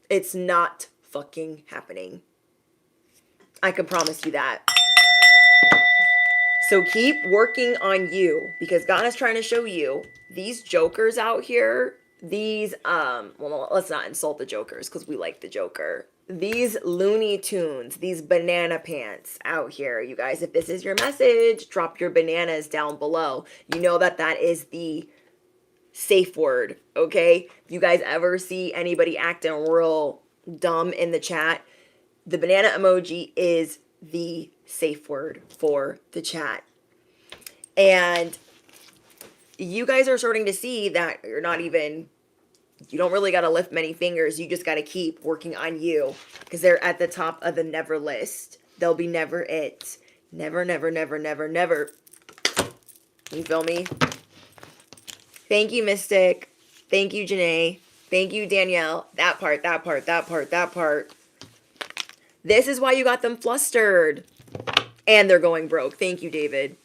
It's not fucking happening. I can promise you that. So keep working on you, because God is trying to show you these jokers out here. These, well, let's not insult the jokers because we like the Joker. These Looney Tunes, these banana pants out here, you guys, if this is your message, drop your bananas down below. You know that that is the safe word, okay? If you guys ever see anybody acting real dumb in the chat, the banana emoji is the safe word for the chat. And you guys are starting to see that you're not even, you don't really got to lift many fingers. You just got to keep working on you, because they're at the top of the never list. They'll be never it. Never, never, never, never, never. You feel me? Thank you, Mystic. Thank you, Janae. Thank you, Danielle. That part, that part, that part, that part. This is why you got them flustered. And they're going broke. Thank you, David.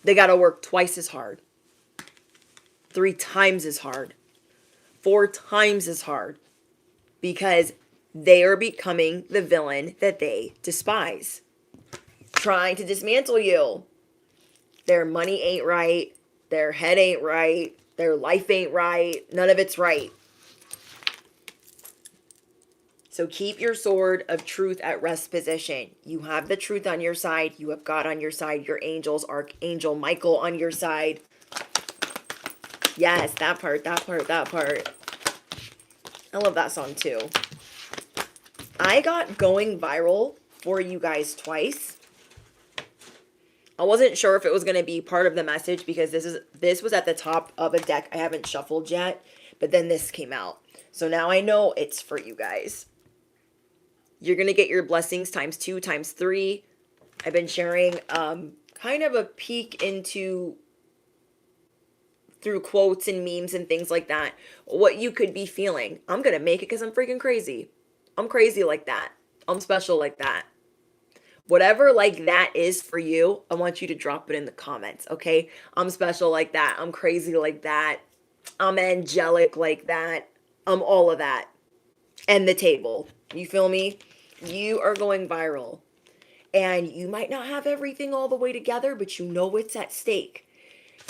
They got to work twice as hard. 3 times as hard. 4 times as hard. Because they are becoming the villain that they despise. Trying to dismantle you. Their money ain't right. Their head ain't right. Their life ain't right. None of it's right. So keep your sword of truth at rest position. You have the truth on your side. You have God on your side. Your angels, Archangel Michael on your side. Yes, that part, that part, that part. I love that song too. I got going viral for you guys twice. I wasn't sure if it was going to be part of the message because this was at the top of a deck I haven't shuffled yet, but then this came out. So now I know it's for you guys. You're going to get your blessings times 2, times 3. I've been sharing kind of a peek into, through quotes and memes and things like that, what you could be feeling. I'm going to make it because I'm freaking crazy. I'm crazy like that. I'm special like that. Whatever like that is for you, I want you to drop it in the comments, okay? I'm special like that. I'm crazy like that. I'm angelic like that. I'm all of that. And the table. You feel me? You are going viral. And you might not have everything all the way together, but you know what's at stake.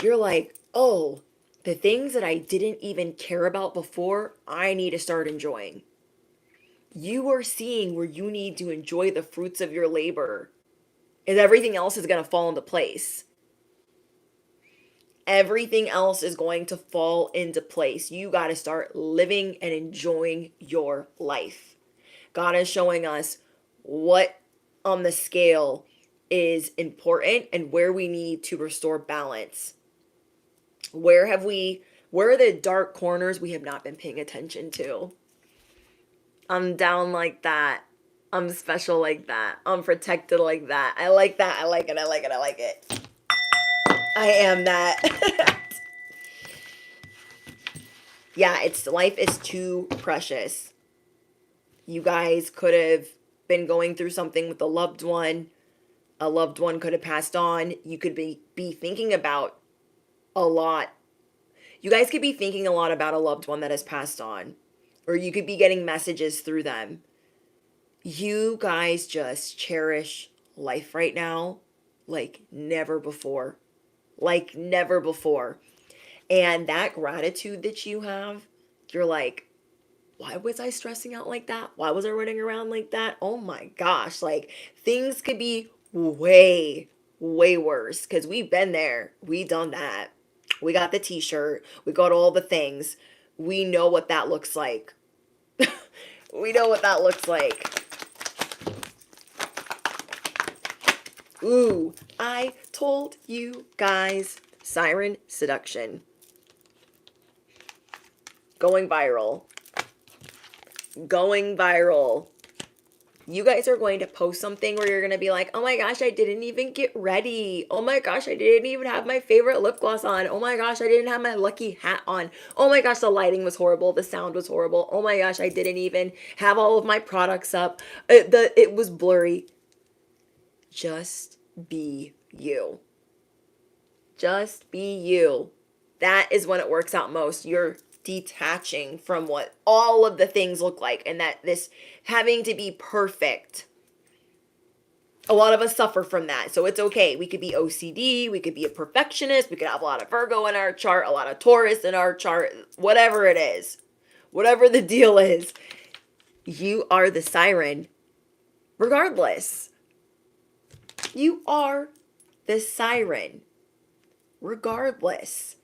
You're like, oh, the things that I didn't even care about before, I need to start enjoying. You are seeing where you need to enjoy the fruits of your labor. And everything else is going to fall into place. Everything else is going to fall into place. You got to start living and enjoying your life. God is showing us what on the scale is important and where we need to restore balance. Where are the dark corners we have not been paying attention to? I'm down like that. I'm special like that. I'm protected like that. I like that. I like it. I like it. I like it. I am that. Yeah, life is too precious. You guys could have been going through something with a loved one. A loved one could have passed on. You could be thinking about a lot. You guys could be thinking a lot about a loved one that has passed on. Or you could be getting messages through them. You guys just cherish life right now like never before. Like never before. And that gratitude that you have, you're like, why was I stressing out like that? Why was I running around like that? Oh my gosh. Like things could be way, way worse because we've been there. We done that. We got the t-shirt. We got all the things. We know what that looks like. We know what that looks like. Ooh, I told you guys. Siren seduction. Going viral. Going viral. You guys are going to post something where you're going to be like, oh my gosh, I didn't even get ready. Oh my gosh, I didn't even have my favorite lip gloss on. Oh my gosh, I didn't have my lucky hat on. Oh my gosh, the lighting was horrible. The sound was horrible. Oh my gosh, I didn't even have all of my products up. It was blurry. Just be you. Just be you. That is when it works out most. You're detaching from what all of the things look like, and that this having to be perfect, a lot of us suffer from that. So it's okay. We could be OCD, we could be a perfectionist, we could have a lot of Virgo in our chart, a lot of Taurus in our chart, whatever it is, whatever the deal is, you are the siren regardless. You are the siren regardless.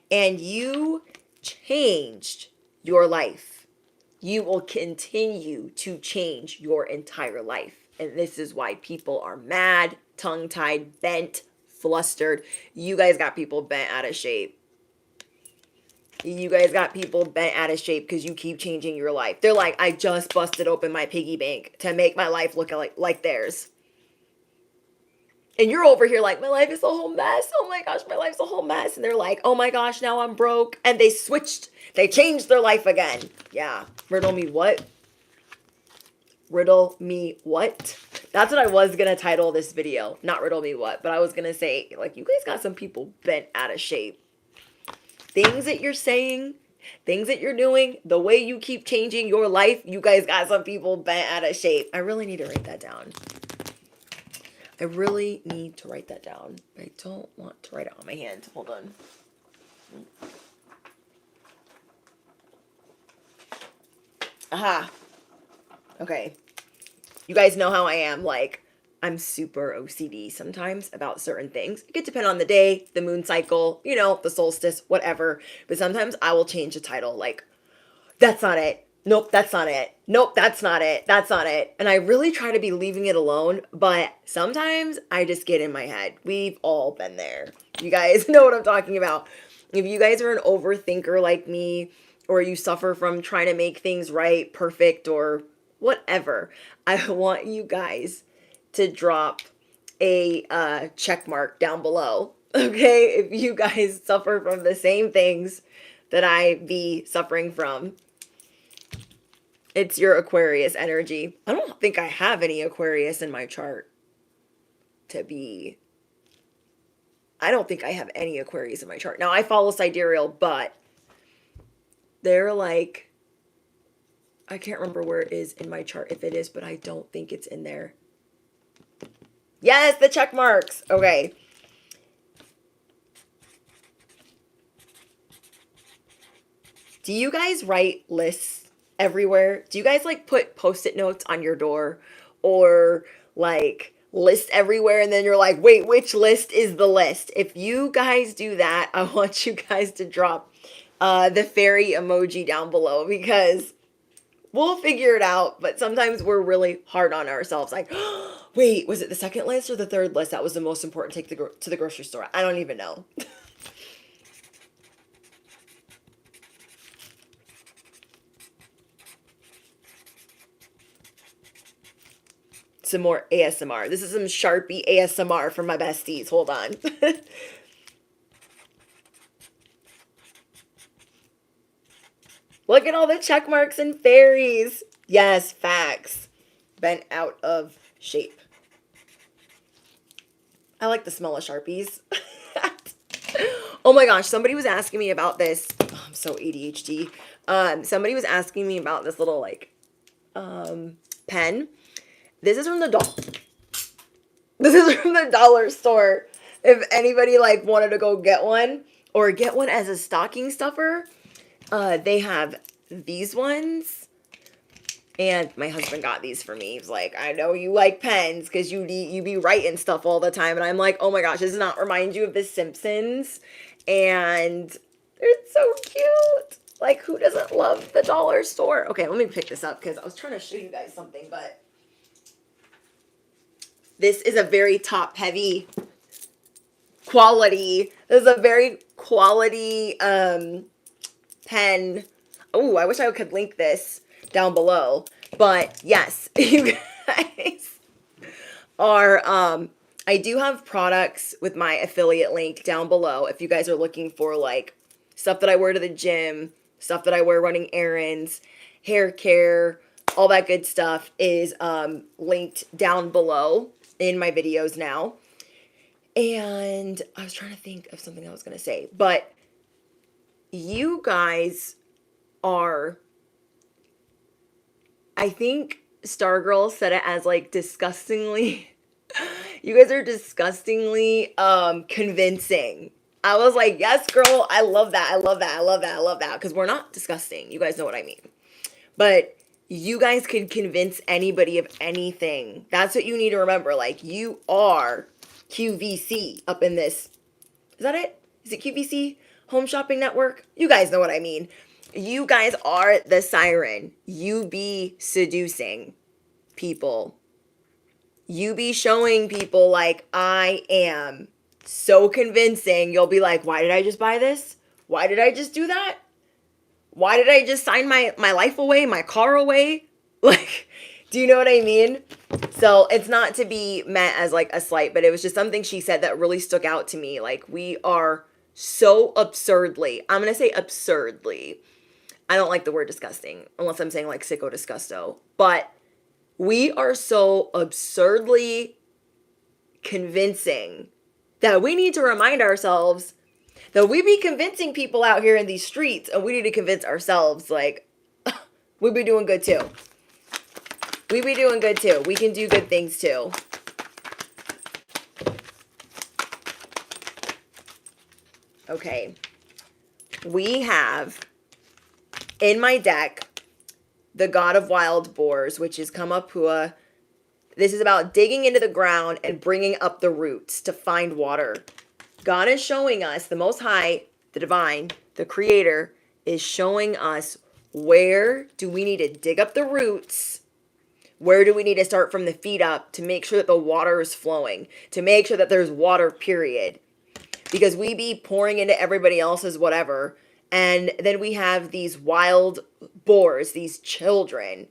And you changed your life. You will continue to change your entire life. And this is why people are mad, tongue-tied, bent, flustered. You guys got people bent out of shape. You guys got people bent out of shape because you keep changing your life. They're like, I just busted open my piggy bank to make my life look like theirs. And you're over here like, my life is a whole mess. Oh my gosh, my life's a whole mess. And they're like, oh my gosh, now I'm broke. And they changed their life again. Yeah. Riddle me what? Riddle me what? That's what I was gonna title this video. Not riddle me what, but I was gonna say, like, you guys got some people bent out of shape. Things that you're saying, things that you're doing, the way you keep changing your life, you guys got some people bent out of shape. I really need to write that down. I really need to write that down. I don't want to write it on my hand. Hold on. Aha. Okay. You guys know how I am. Like, I'm super OCD sometimes about certain things. It could depend on the day, the moon cycle, you know, the solstice, whatever. But sometimes I will change the title. Like, that's not it. Nope, that's not it. Nope, that's not it. That's not it. And I really try to be leaving it alone, but sometimes I just get in my head. We've all been there. You guys know what I'm talking about. If you guys are an overthinker like me, or you suffer from trying to make things right, perfect, or whatever, I want you guys to drop a check mark down below. Okay? If you guys suffer from the same things that I be suffering from. It's your Aquarius energy. I don't think I have any Aquarius in my chart I don't think I have any Aquarius in my chart. Now, I follow sidereal, but they're like, I can't remember where it is in my chart if it is, but I don't think it's in there. Yes, the check marks. Okay. Do you guys write lists everywhere? Do you guys like put post-it notes on your door or like list everywhere and then you're like, wait, which list is the list? If you guys do that, I want you guys to drop the fairy emoji down below because we'll figure it out. But sometimes we're really hard on ourselves. Like, wait, was it the second list or the third list that was the most important to take to the grocery store? I don't even know. Some more ASMR. This is some Sharpie ASMR from my besties. Hold on. Look at all the check marks and fairies. Yes, facts. Bent out of shape. I like the smell of Sharpies. Oh my gosh, somebody was asking me about this. Oh, I'm so ADHD. Somebody was asking me about this little like pen. This is from the dollar store. If anybody like wanted to go get one or get one as a stocking stuffer, they have these ones. And my husband got these for me. He's like, I know you like pens because you be writing stuff all the time. And I'm like, oh my gosh, does not remind you of The Simpsons? And they're so cute. Like, who doesn't love the dollar store? Okay, let me pick this up because I was trying to show you guys something, but this is a very top-heavy quality. This is a very quality pen. Oh, I wish I could link this down below. But yes, you guys are, I do have products with my affiliate link down below. If you guys are looking for like stuff that I wear to the gym, stuff that I wear running errands, hair care, all that good stuff is linked down below in my videos now. And I was trying to think of something I was going to say, but you guys are, I think Stargirl said it as like disgustingly, you guys are disgustingly convincing. I was like, yes, girl, I love that. I love that. I love that. I love that. Because we're not disgusting. You guys know what I mean. But you guys can convince anybody of anything. That's what you need to remember. Like, you are QVC up in this. Is that it? Is it QVC? Home Shopping Network? You guys know what I mean. You guys are the siren. You be seducing people. You be showing people like, I am so convincing. You'll be like, why did I just buy this? Why did I just do that? Why did I just sign my life away, my car away? Like, do you know what I mean? So it's not to be meant as like a slight, but it was just something she said that really stuck out to me. Like, we are so absurdly, I'm going to say absurdly. I don't like the word disgusting, unless I'm saying like sicko disgusto. But We are so absurdly convincing that we need to remind ourselves that we be convincing people out here in these streets, and we need to convince ourselves, like, we be doing good too. We be doing good too. We can do good things too. Okay. We have in my deck the God of Wild Boars, which is Kamapua. This is about digging into the ground and bringing up the roots to find water. God is showing us, the Most High, the Divine, the Creator, is showing us where do we need to dig up the roots. Where do we need to start from the feet up to make sure that the water is flowing, to make sure that there's water, period. Because we be pouring into everybody else's whatever. And then we have these wild boars, these children,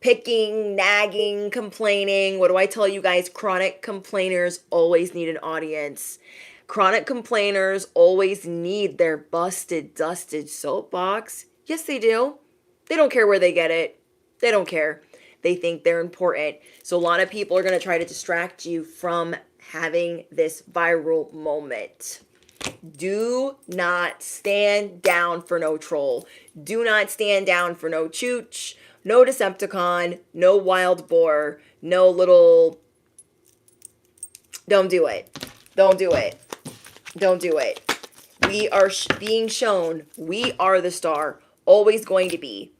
picking, nagging, complaining. What do I tell you guys? Chronic complainers always need an audience. Chronic complainers always need their busted, dusted soapbox. Yes, they do. They don't care where they get it. They don't care. They think they're important. So a lot of people are going to try to distract you from having this viral moment. Do not stand down for no troll. Do not stand down for no chooch, no Decepticon, no wild boar, no little... Don't do it. Don't do it. Don't do it. We are being shown we are the star. Always going to be.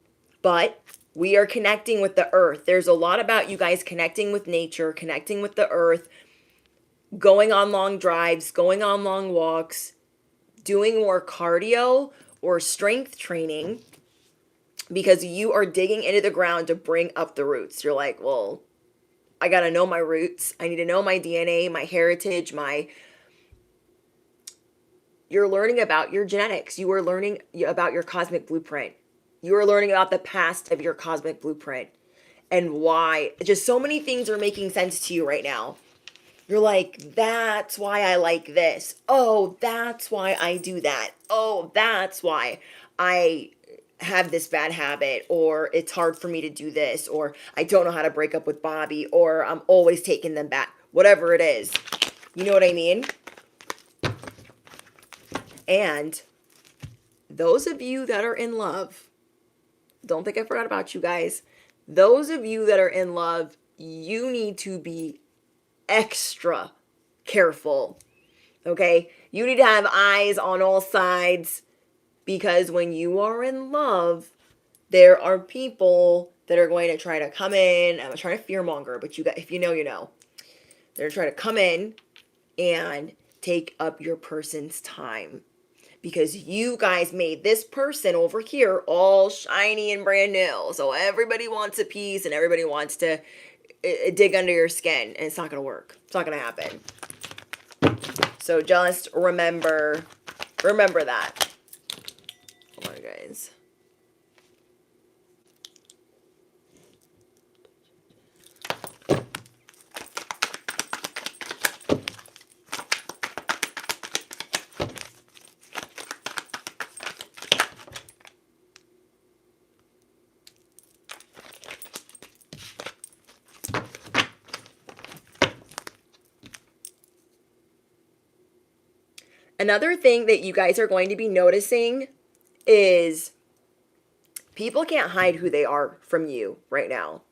But we are connecting with the earth. There's a lot about you guys connecting with nature, connecting with the earth, going on long drives, going on long walks, doing more cardio or strength training, because you are digging into the ground to bring up the roots. You're like, well, I got to know my roots. I need to know my DNA, my heritage, You're learning about your genetics. You are learning about your cosmic blueprint. You are learning about the past of your cosmic blueprint and why. Just so many things are making sense to you right now. You're like, that's why I like this. Oh, that's why I do that. Oh, that's why I have this bad habit, or it's hard for me to do this, or I don't know how to break up with Bobby, or I'm always taking them back. Whatever it is. You know what I mean? And those of you that are in love, don't think I forgot about you guys. Those of you that are in love, you need to be extra careful. Okay? You need to have eyes on all sides, because when you are in love, there are people that are going to try to come in. I'm trying to fearmonger, but you guys, if you know, you know. They're trying to come in and take up your person's time, because you guys made this person over here all shiny and brand new. So everybody wants a piece and everybody wants to dig under your skin, and it's not going to work. It's not going to happen. So just remember that. Hold on, guys. Another thing that you guys are going to be noticing is people can't hide who they are from you right now.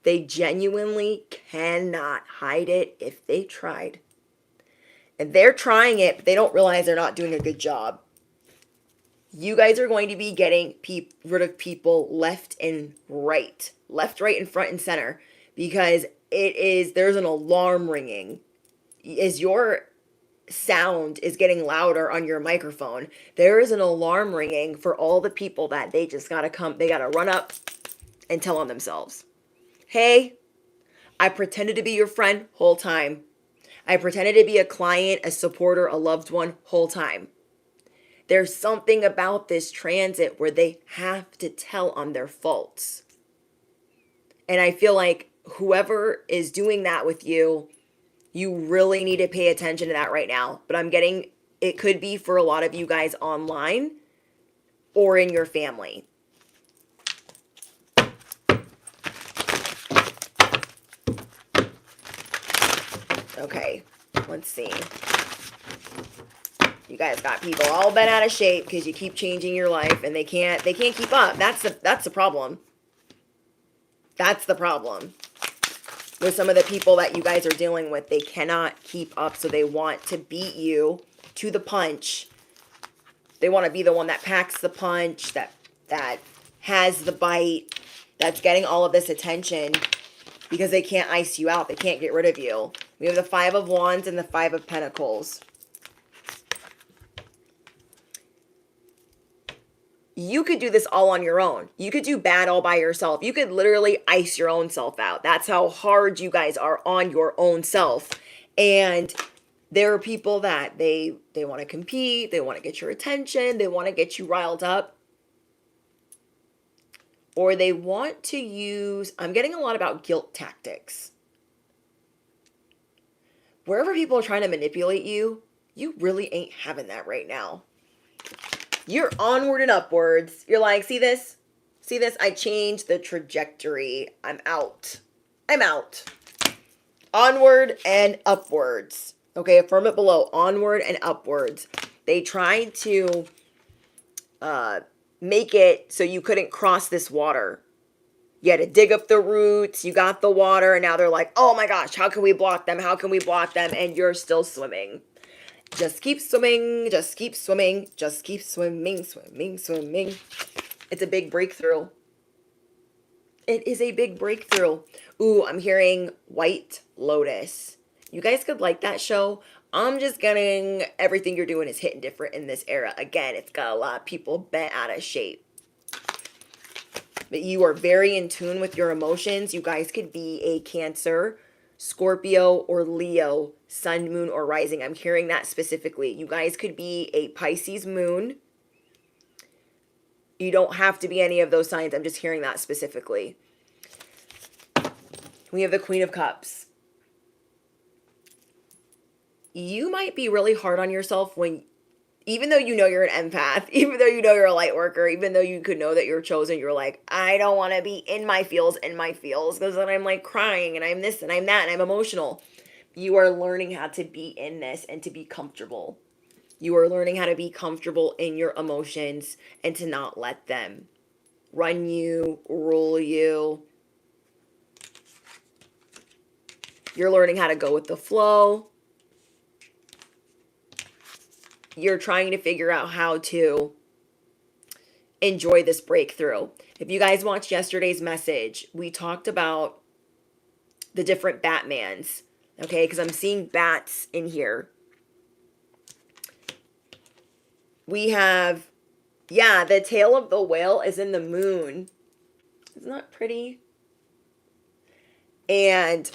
They genuinely cannot hide it if they tried. And they're trying it, but they don't realize they're not doing a good job. You guys are going to be getting rid of people left, right, and front and center, because there's an alarm ringing. As your sound is getting louder on your microphone, there is an alarm ringing for all the people that they just gotta run up and tell on themselves. Hey, I pretended to be your friend whole time. I pretended to be a client, a supporter, a loved one whole time. There's something about this transit where they have to tell on their faults. And I feel like whoever is doing that with you, you really need to pay attention to that right now. But I'm getting, it could be for a lot of you guys online or in your family. Okay, let's see. You guys got people all bent out of shape because you keep changing your life and they can't keep up. That's the problem. That's the problem. With some of the people that you guys are dealing with, they cannot keep up, so they want to beat you to the punch. They want to be the one that packs the punch, that has the bite, that's getting all of this attention because they can't ice you out. They can't get rid of you. We have the Five of Wands and the Five of Pentacles. You could do this all on your own. You could do bad all by yourself. You could literally ice your own self out. That's how hard you guys are on your own self. And there are people that they want to compete. They want to get your attention. They want to get you riled up. Or they want to use, I'm getting a lot about guilt tactics. Wherever people are trying to manipulate you, you really ain't having that right now. You're onward and upwards. You're like, see this? See this? I changed the trajectory. I'm out. I'm out. Onward and upwards. Okay, affirm it below. Onward and upwards. They tried to make it so you couldn't cross this water. You had to dig up the roots. You got the water. And now they're like, oh my gosh, how can we block them? How can we block them? And you're still swimming. Just keep swimming, just keep swimming, just keep swimming, swimming, swimming. It's a big breakthrough. It is a big breakthrough. Ooh, I'm hearing White Lotus. You guys could like that show. I'm just getting everything you're doing is hitting different in this era. Again, it's got a lot of people bent out of shape. But you are very in tune with your emotions. You guys could be a Cancer, Scorpio, or Leo, sun, moon, or rising. I'm hearing that specifically. You guys could be a Pisces moon. You don't have to be any of those signs. I'm just hearing that specifically. We have the Queen of Cups. You might be really hard on yourself when, even though you know you're an empath, even though you know you're a light worker, even though you could know that you're chosen, you're like, I don't want to be in my feels, because then I'm like crying and I'm this and I'm that and I'm emotional. You are learning how to be in this and to be comfortable. You are learning how to be comfortable in your emotions and to not let them run you, rule you. You're learning how to go with the flow. You're trying to figure out how to enjoy this breakthrough. If you guys watched yesterday's message, we talked about the different Batmans, okay? Because I'm seeing bats in here. We have, yeah, the tail of the whale is in the moon. Isn't that pretty? And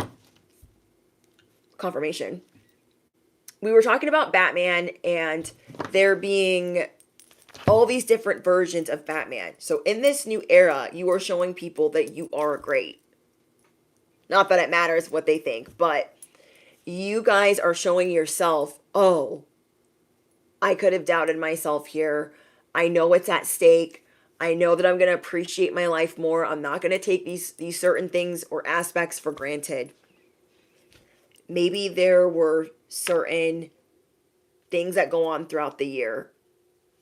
confirmation. We were talking about Batman and there being all these different versions of Batman. So in this new era, you are showing people that you are great. Not that it matters what they think, but you guys are showing yourself, oh, I could have doubted myself here. I know it's at stake. I know that I'm going to appreciate my life more. I'm not going to take these certain things or aspects for granted. Maybe there were certain things that go on throughout the year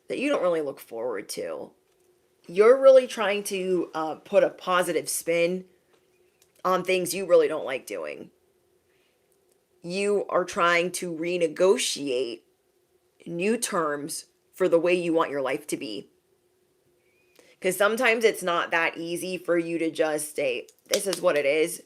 that you don't really look forward to. You're really trying to put a positive spin on things you really don't like doing. You are trying to renegotiate new terms for the way you want your life to be. Because sometimes it's not that easy for you to just say, this is what it is.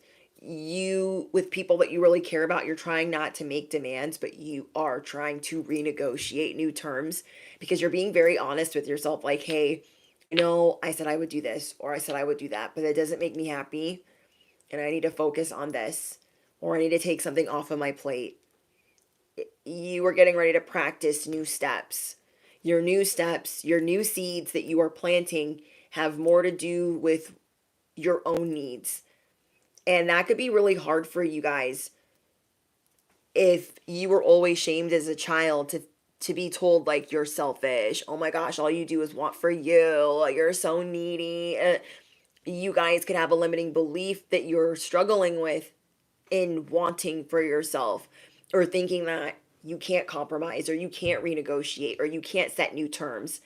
You, with people that you really care about, you're trying not to make demands, but you are trying to renegotiate new terms because you're being very honest with yourself. Like, hey, you know, I said I would do this or I said I would do that, but it doesn't make me happy. And I need to focus on this, or I need to take something off of my plate. You are getting ready to practice new steps. Your new steps, your new seeds that you are planting have more to do with your own needs. And that could be really hard for you guys if you were always shamed as a child to be told like you're selfish. Oh my gosh, all you do is want for you. You're so needy. You guys could have a limiting belief that you're struggling with in wanting for yourself. or thinking that you can't compromise or you can't renegotiate or you can't set new terms.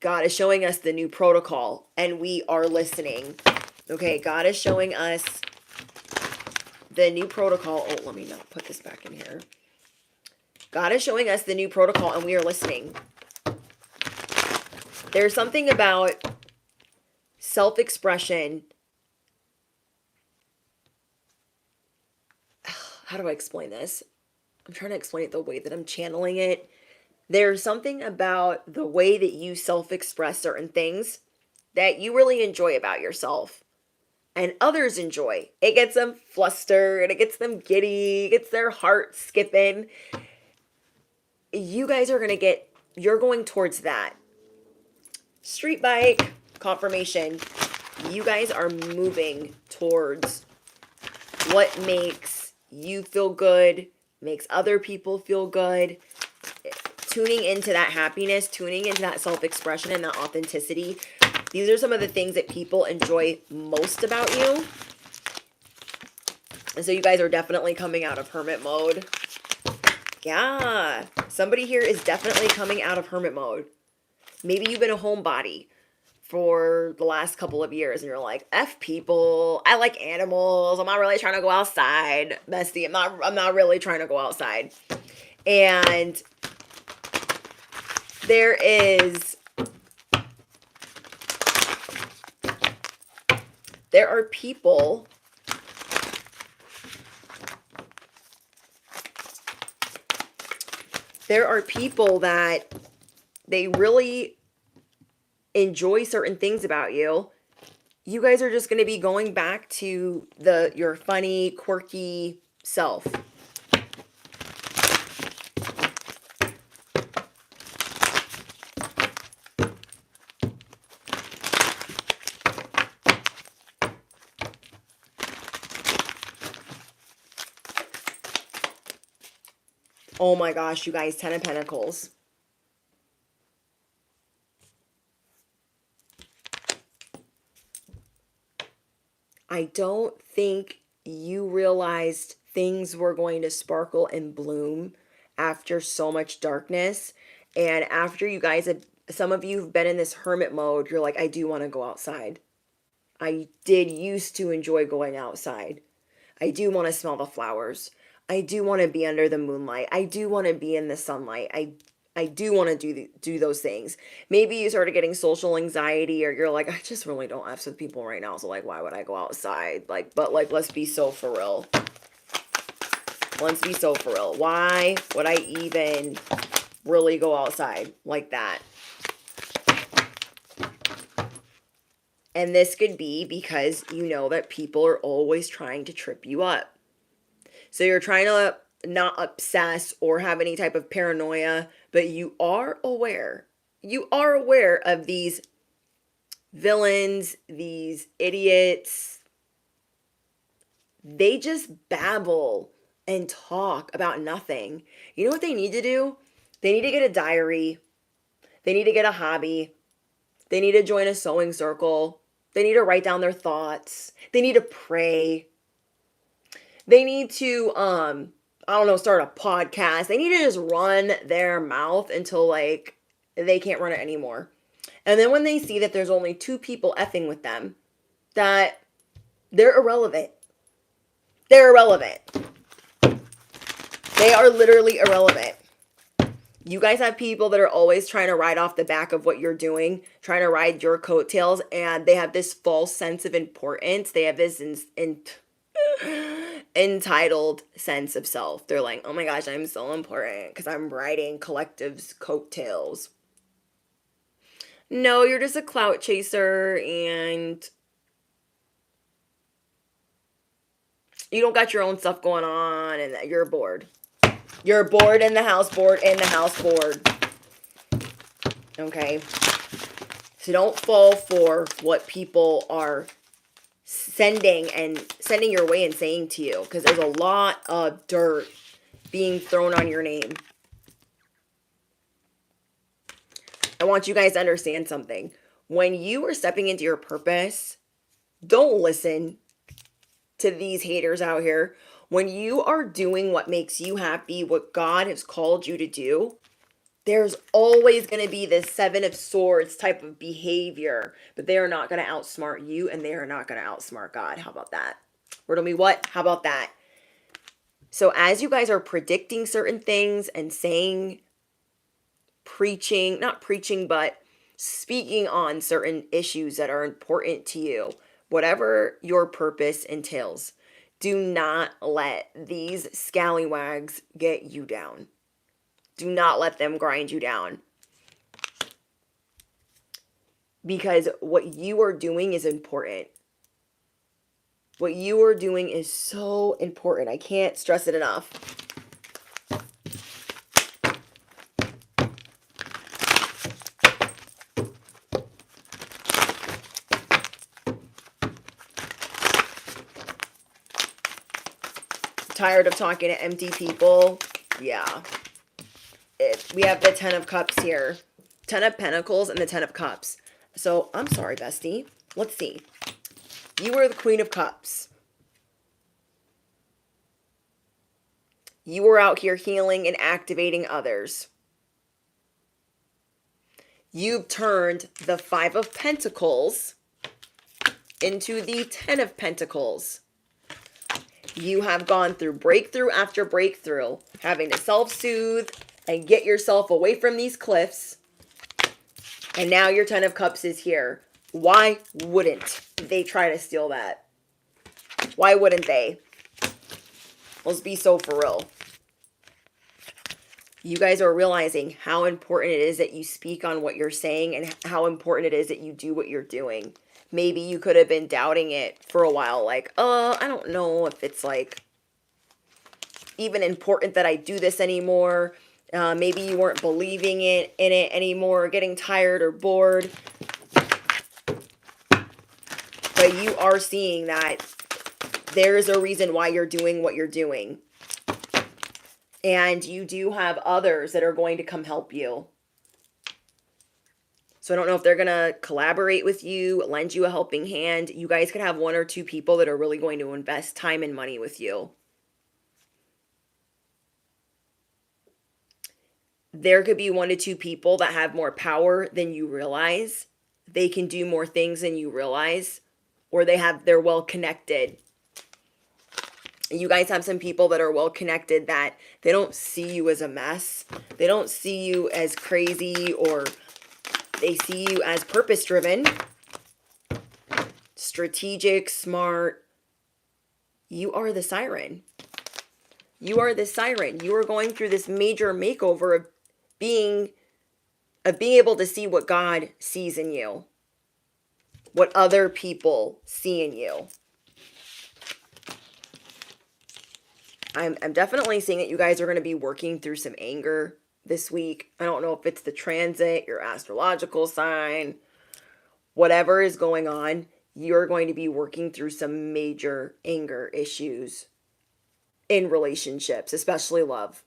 God is showing us the new protocol and we are listening. Okay, God is showing us the new protocol. Oh, let me not put this back in here. God is showing us the new protocol and we are listening. There's something about self-expression. How do I explain this? I'm trying to explain it the way that I'm channeling it. There's something about the way that you self-express certain things that you really enjoy about yourself and others enjoy. It gets them flustered, it gets them giddy, it gets their heart skipping. You guys are you're going towards that. Street bike, confirmation. You guys are moving towards what makes you feel good, makes other people feel good. Tuning into that happiness, tuning into that self-expression and that authenticity. These are some of the things that people enjoy most about you. And so you guys are definitely coming out of hermit mode. Yeah, somebody here is definitely coming out of hermit mode. Maybe you've been a homebody for the last couple of years and you're like, F people, I like animals, I'm not really trying to go outside. Bestie, I'm not really trying to go outside. And there are people that they really enjoy certain things about you. You guys are just going to be going back to your funny, quirky self. Oh my gosh, you guys, 10 of Pentacles. I don't think you realized things were going to sparkle and bloom after so much darkness. And after you guys some of you have been in this hermit mode, you're like, I do want to go outside. I did used to enjoy going outside. I do want to smell the flowers. I do want to be under the moonlight. I do want to be in the sunlight. I do want to do those things. Maybe you started getting social anxiety or you're like, I just really don't F with people right now. So like, why would I go outside? But let's be so for real. Let's be so for real. Why would I even really go outside like that? And this could be because you know that people are always trying to trip you up. So you're trying to not obsess or have any type of paranoia, but you are aware. You are aware of these villains, these idiots. They just babble and talk about nothing. You know what they need to do? They need to get a diary. They need to get a hobby. They need to join a sewing circle. They need to write down their thoughts. They need to pray. They need to, I don't know, start a podcast. They need to just run their mouth until like they can't run it anymore. And then when they see that there's only 2 people effing with them, that they're irrelevant. They're irrelevant. They are literally irrelevant. You guys have people that are always trying to ride off the back of what you're doing, trying to ride your coattails, and they have this false sense of importance. They have this entitled sense of self. They're like, oh my gosh, I'm so important because I'm riding collective's coattails. No, you're just a clout chaser and you don't got your own stuff going on and you're bored. You're bored in the house, bored in the house, bored. Okay? So don't fall for what people are sending your way and saying to you, because there's a lot of dirt being thrown on your name. I want you guys to understand something. When you are stepping into your purpose, don't listen to these haters out here. When you are doing what makes you happy, what God has called you to do, there's always going to be this Seven of Swords type of behavior, but they are not going to outsmart you, and they are not going to outsmart God. How about that? Riddle me what? How about that? So as you guys are predicting certain things and saying, preaching, not preaching, but speaking on certain issues that are important to you, whatever your purpose entails, do not let these scallywags get you down. Do not let them grind you down. Because what you are doing is important. What you are doing is so important. I can't stress it enough. Tired of talking to empty people? Yeah. We have the Ten of Cups here. Ten of Pentacles and the Ten of Cups. So, I'm sorry, bestie. Let's see. You were the Queen of Cups. You were out here healing and activating others. You've turned the Five of Pentacles into the Ten of Pentacles. You have gone through breakthrough after breakthrough, having to self-soothe and get yourself away from these cliffs. And now your Ten of Cups is here. Why wouldn't they try to steal that? Why wouldn't they? Let's be so for real. You guys are realizing how important it is that you speak on what you're saying and how important it is that you do what you're doing. Maybe you could have been doubting it for a while. Like, I don't know if it's like even important that I do this anymore. Maybe you weren't believing in it anymore, getting tired or bored. But you are seeing that there is a reason why you're doing what you're doing. And you do have others that are going to come help you. So I don't know if they're going to collaborate with you, lend you a helping hand. You guys could have one or two people that are really going to invest time and money with you. There could be one to two people that have more power than you realize. They can do more things than you realize. Or they're well connected. You guys have some people that are well connected that they don't see you as a mess. They don't see you as crazy, or they see you as purpose driven, strategic, smart. You are the siren. You are the siren. You are going through this major makeover of being able to see what God sees in you, what other people see in you. I'm definitely seeing that you guys are going to be working through some anger this week. I don't know if it's the transit, your astrological sign, whatever is going on, you're going to be working through some major anger issues in relationships, especially love.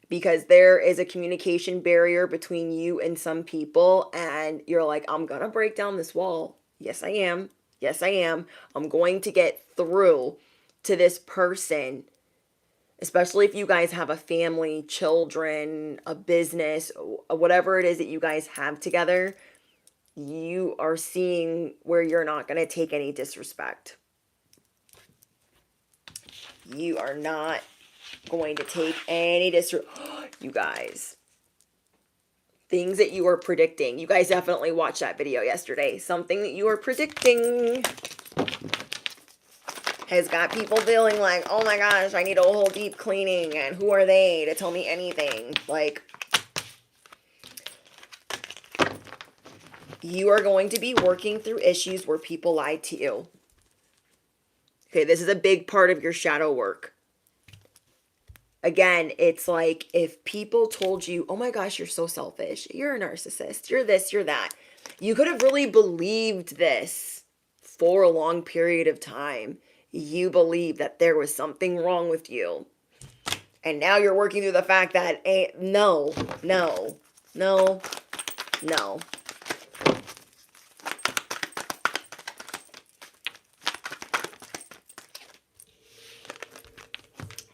Because there is a communication barrier between you and some people, and you're like, I'm going to break down this wall. Yes, I am. Yes, I am. I'm going to get through to this person, especially if you guys have a family, children, a business, whatever it is that you guys have together. You are seeing where you're not going to take any disrespect. You are not going to take any disrespect. You guys. Things that you were predicting. You guys definitely watched that video yesterday. Something that you were predicting has got people feeling like, oh my gosh, I need a whole deep cleaning. And who are they to tell me anything? Like, you are going to be working through issues where people lied to you. Okay, this is a big part of your shadow work. Again, it's like if people told you, oh my gosh, you're so selfish. You're a narcissist. You're this, you're that. You could have really believed this for a long period of time. You believe that there was something wrong with you. And now you're working through the fact that, no.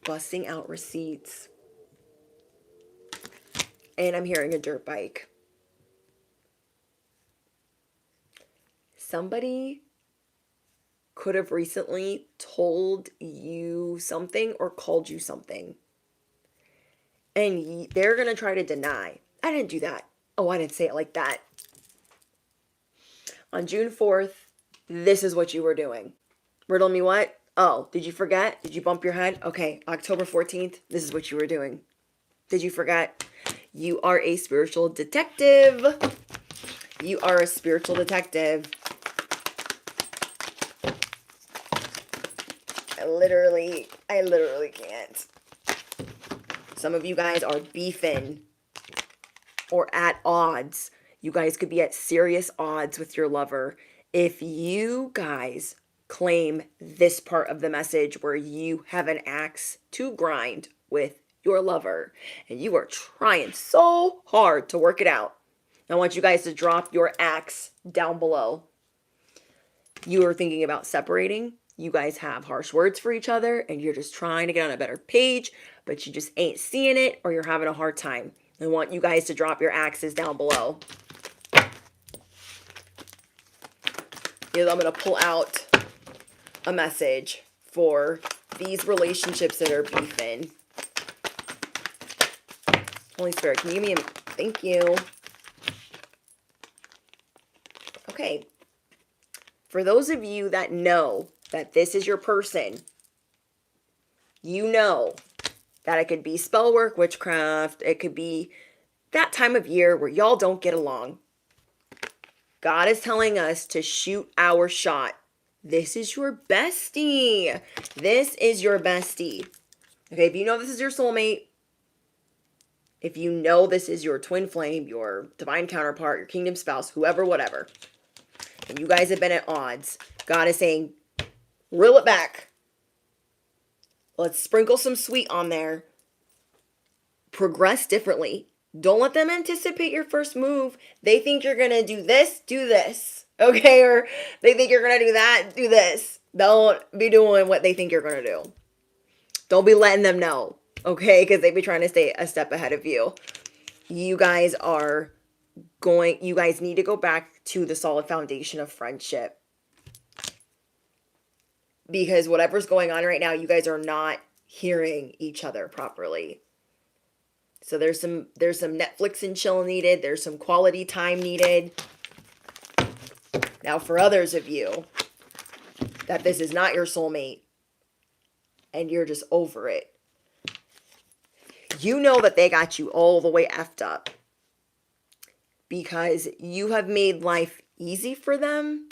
busting out receipts. And I'm hearing a dirt bike. Somebody could have recently told you something or called you something. And they're going to try to deny. I didn't do that. Oh, I didn't say it like that. On June 4th, this is what you were doing. Riddle me what? Oh, did you forget? Did you bump your head? Okay, October 14th, this is what you were doing. Did you forget? You are a spiritual detective. You are a spiritual detective. I literally can't. Some of you guys are beefing or at odds. You guys could be at serious odds with your lover. If you guys claim this part of the message where you have an axe to grind with your lover and you are trying so hard to work it out, I want you guys to drop your axe down below. You are thinking about separating. You guys have harsh words for each other and you're just trying to get on a better page, but you just ain't seeing it or you're having a hard time. I want you guys to drop your axes down below. Because I'm going to pull out a message for these relationships that are beefing. Holy Spirit, can you give me a... Thank you. Okay. For those of you that know that this is your person, you know that it could be spell work, witchcraft. It could be that time of year where y'all don't get along. God is telling us to shoot our shot. This is your bestie. This is your bestie. Okay, if you know this is your soulmate, if you know this is your twin flame, your divine counterpart, your kingdom spouse, whoever, whatever, and you guys have been at odds, God is saying, reel it back. Let's sprinkle some sweet on there. Progress differently. Don't let them anticipate your first move. They think you're going to do this. Okay? Or they think you're going to do that, do this. Don't be doing what they think you're going to do. Don't be letting them know. Okay? Because they be trying to stay a step ahead of you. You guys need to go back to the solid foundation of friendship. Because whatever's going on right now, you guys are not hearing each other properly. So there's some Netflix and chill needed. There's some quality time needed. Now for others of you that this is not your soulmate and you're just over it, you know that they got you all the way effed up because you have made life easy for them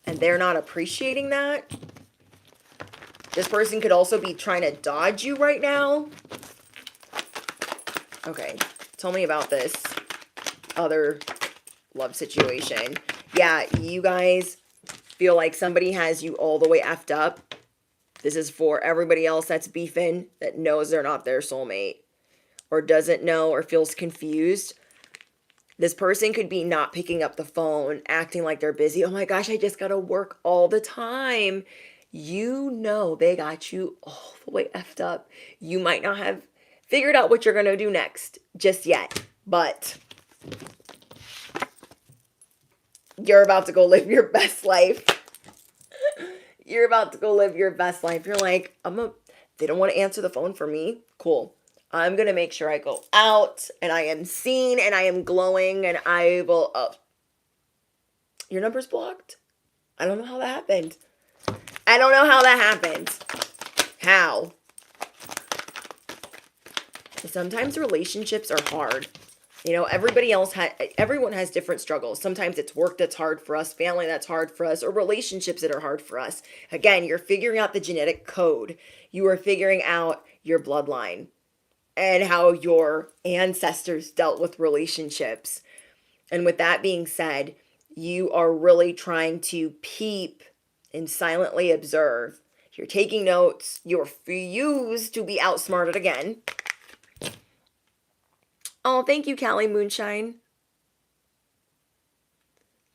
and they're not appreciating that. This person could also be trying to dodge you right now. Okay, tell me about this other love situation. Yeah, you guys feel like somebody has you all the way effed up. This is for everybody else that's beefing, that knows they're not their soulmate, or doesn't know, or feels confused. This person could be not picking up the phone, acting like they're busy. Oh my gosh, I just gotta work all the time. You know they got you all the way effed up. You might not have figured out what you're going to do next just yet, but you're about to go live your best life. You're about to go live your best life. You're like, they don't want to answer the phone for me. Cool. I'm going to make sure I go out and I am seen and I am glowing and I will, your number's blocked? I don't know how that happened. How? Sometimes relationships are hard. You know, everyone has different struggles. Sometimes it's work that's hard for us, family that's hard for us, or relationships that are hard for us. Again, you're figuring out the genetic code. You are figuring out your bloodline and how your ancestors dealt with relationships. And with that being said, you are really trying to peep and silently observe. You're taking notes. You refuse to be outsmarted again. Oh, thank you, Callie Moonshine.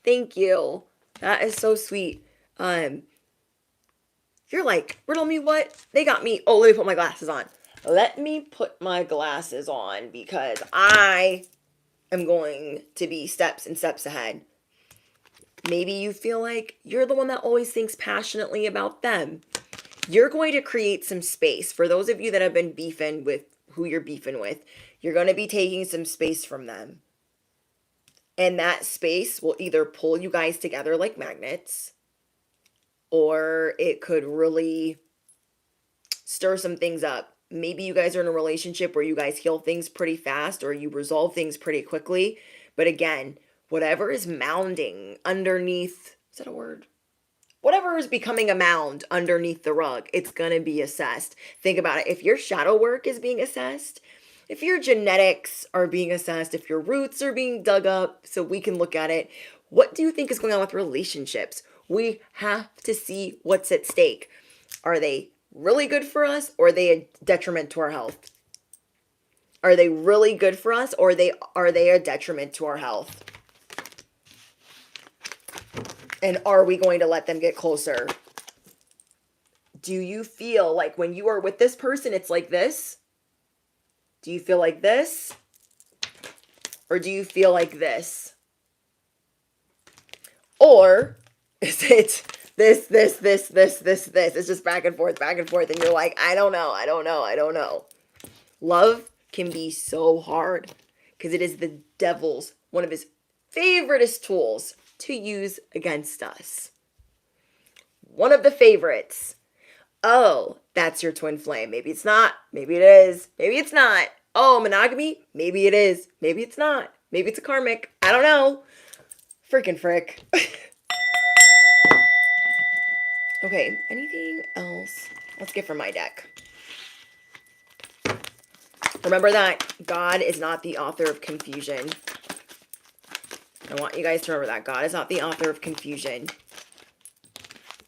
Thank you. That is so sweet. You're like, riddle me what? They got me. Oh, let me put my glasses on. Let me put my glasses on because I am going to be steps and steps ahead. Maybe you feel like you're the one that always thinks passionately about them. You're going to create some space. For those of you that have been beefing with who you're beefing with, you're going to be taking some space from them. And that space will either pull you guys together like magnets, or it could really stir some things up. Maybe you guys are in a relationship where you guys heal things pretty fast or you resolve things pretty quickly. But again, whatever is mounding underneath, is that a word? Whatever is becoming a mound underneath the rug, it's going to be assessed. Think about it. If your shadow work is being assessed, if your genetics are being assessed, if your roots are being dug up so we can look at it, what do you think is going on with relationships? We have to see what's at stake. Are they really good for us, or are they a detriment to our health? Are they really good for us, or are they a detriment to our health? And are we going to let them get closer? Do you feel like when you are with this person, it's like this? Do you feel like this? Or do you feel like this? Or is it this? It's just back and forth, and you're like, I don't know. Love can be so hard because it is the devil's, one of his favoriteest tools to use against us. One of the favorites. Oh, that's your twin flame. Maybe it's not. Maybe it is. Maybe it's not. Oh, monogamy? Maybe it is. Maybe it's not. Maybe it's a karmic. I don't know. Freaking frick. Okay, anything else? Let's get from my deck. Remember that God is not the author of confusion. I want you guys to remember that. God is not the author of confusion.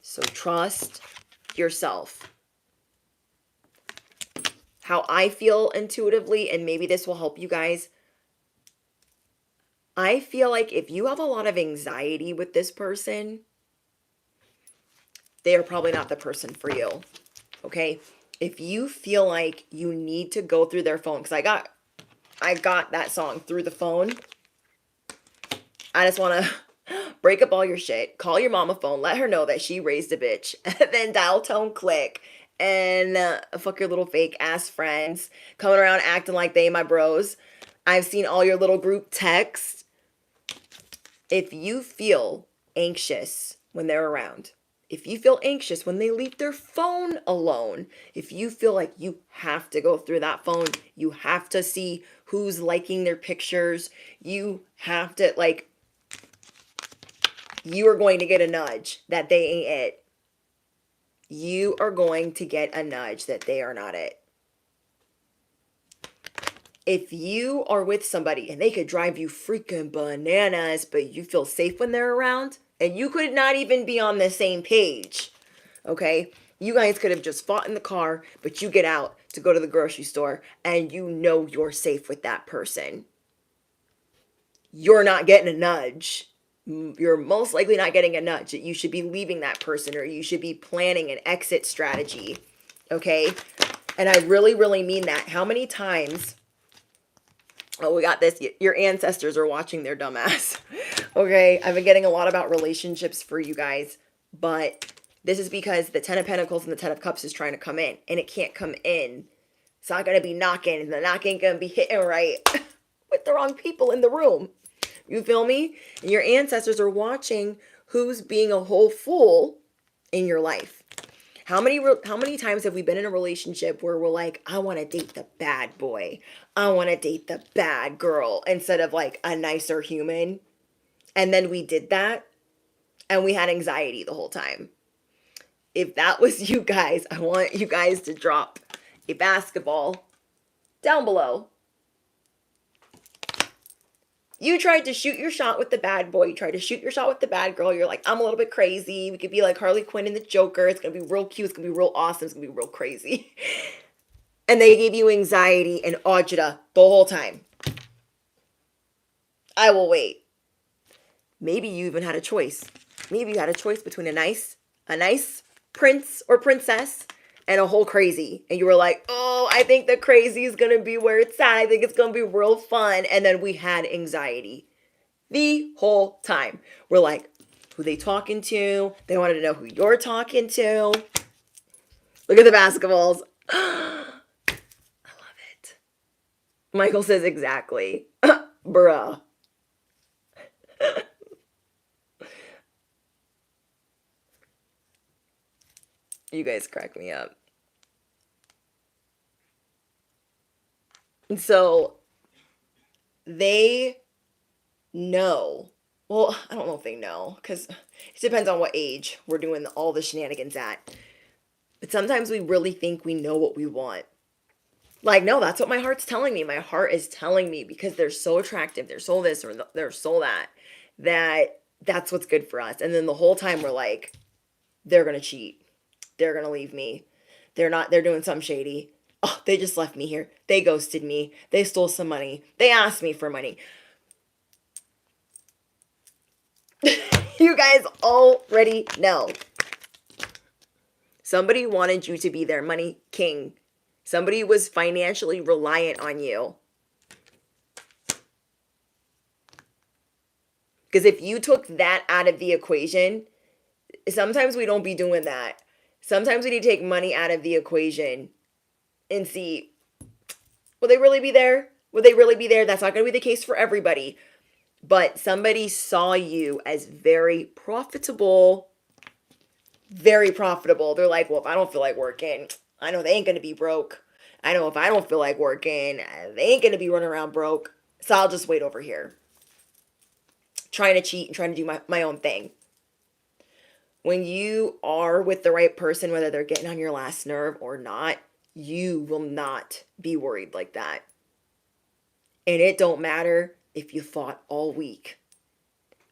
So trust yourself. How I feel intuitively, and maybe this will help you guys. I feel like if you have a lot of anxiety with this person, they are probably not the person for you. Okay? If you feel like you need to go through their phone, because I got that song Through the Phone. I just want to break up all your shit. Call your mama phone. Let her know that she raised a bitch. And then dial tone click. And fuck your little fake ass friends. Coming around acting like they my bros. I've seen all your little group texts. If you feel anxious when they're around. If you feel anxious when they leave their phone alone. If you feel like you have to go through that phone. You have to see who's liking their pictures. You have to like... You are going to get a nudge that they ain't it. You are going to get a nudge that they are not it. If you are with somebody and they could drive you freaking bananas, but you feel safe when they're around, and you could not even be on the same page, okay? You guys could have just fought in the car, but you get out to go to the grocery store and you know you're safe with that person. You're not getting a nudge. You're most likely not getting a nudge that you should be leaving that person, or you should be planning an exit strategy. Okay? And I really, really mean that. How many times... Oh, we got this. Your ancestors are watching their dumbass. Okay? I've been getting a lot about relationships for you guys. But this is because the Ten of Pentacles and the Ten of Cups is trying to come in. And it can't come in. It's not going to be knocking. And the knock ain't going to be hitting right with the wrong people in the room. You feel me? And your ancestors are watching who's being a whole fool in your life. How many times have we been in a relationship where we're like, I want to date the bad boy. I want to date the bad girl instead of like a nicer human. And then we did that and we had anxiety the whole time. If that was you guys, I want you guys to drop a basketball down below. You tried to shoot your shot with the bad boy. You tried to shoot your shot with the bad girl. You're like, I'm a little bit crazy. We could be like Harley Quinn and the Joker. It's going to be real cute. It's going to be real awesome. It's going to be real crazy. And they gave you anxiety and agita the whole time. I will wait. Maybe you even had a choice. Maybe you had a choice between a nice prince or princess and a whole crazy. And you were like, oh, I think the crazy is going to be where it's at. I think it's going to be real fun. And then we had anxiety the whole time. We're like, who they talking to? They wanted to know who you're talking to. Look at the basketballs. I love it. Michael says exactly. Bruh. You guys crack me up. And so they know. Well, I don't know if they know, because it depends on what age we're doing all the shenanigans at. But sometimes we really think we know what we want. Like, no, that's what my heart's telling me. My heart is telling me, because they're so attractive, they're so this or they're so that, that's what's good for us. And then the whole time we're like, they're going to cheat. They're going to leave me. They're doing something shady. Oh, they just left me here. They ghosted me. They stole some money. They asked me for money. You guys already know. Somebody wanted you to be their money king. Somebody was financially reliant on you. Because if you took that out of the equation, sometimes we don't be doing that. Sometimes we need to take money out of the equation and see, will they really be there? Will they really be there? That's not going to be the case for everybody. But somebody saw you as very profitable. Very profitable. They're like, well, if I don't feel like working, I know they ain't going to be broke. I know if I don't feel like working, they ain't going to be running around broke. So I'll just wait over here. Trying to cheat and trying to do my own thing. When you are with the right person, whether they're getting on your last nerve or not, you will not be worried like that. And it don't matter if you fought all week.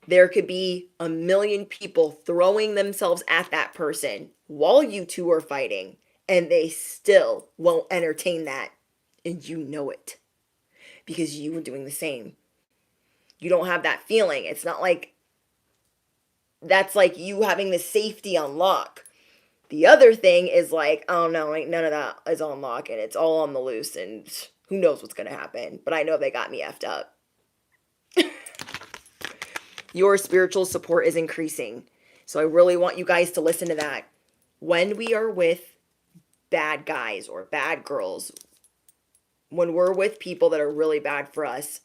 There could be a million people throwing themselves at that person while you two are fighting, and they still won't entertain that. And you know it, because you were doing the same. You don't have that feeling. It's not like that's like you having the safety on lock. The other thing is like, oh no, ain't none of that is on lock, and it's all on the loose, and who knows what's going to happen. But I know they got me effed up. Your spiritual support is increasing. So I really want you guys to listen to that. When we are with bad guys or bad girls, when we're with people that are really bad for us,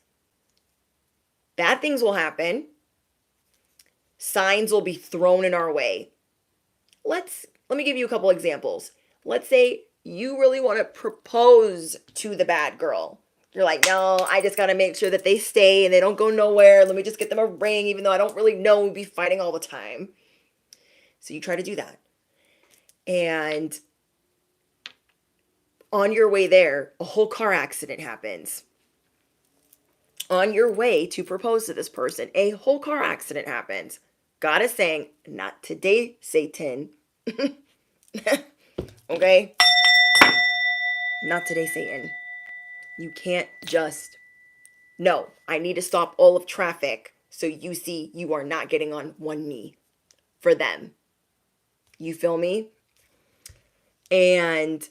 bad things will happen. Signs will be thrown in our way. Let me give you a couple examples. Let's say you really want to propose to the bad girl. You're like, no, I just got to make sure that they stay and they don't go nowhere. Let me just get them a ring, even though I don't really know we'll be fighting all the time. So you try to do that. And on your way there, a whole car accident happens. On your way to propose to this person, a whole car accident happens. God is saying, not today, Satan. Okay? Not today, Satan. You can't just, no, I need to stop all of traffic so you see you are not getting on one knee for them. You feel me? And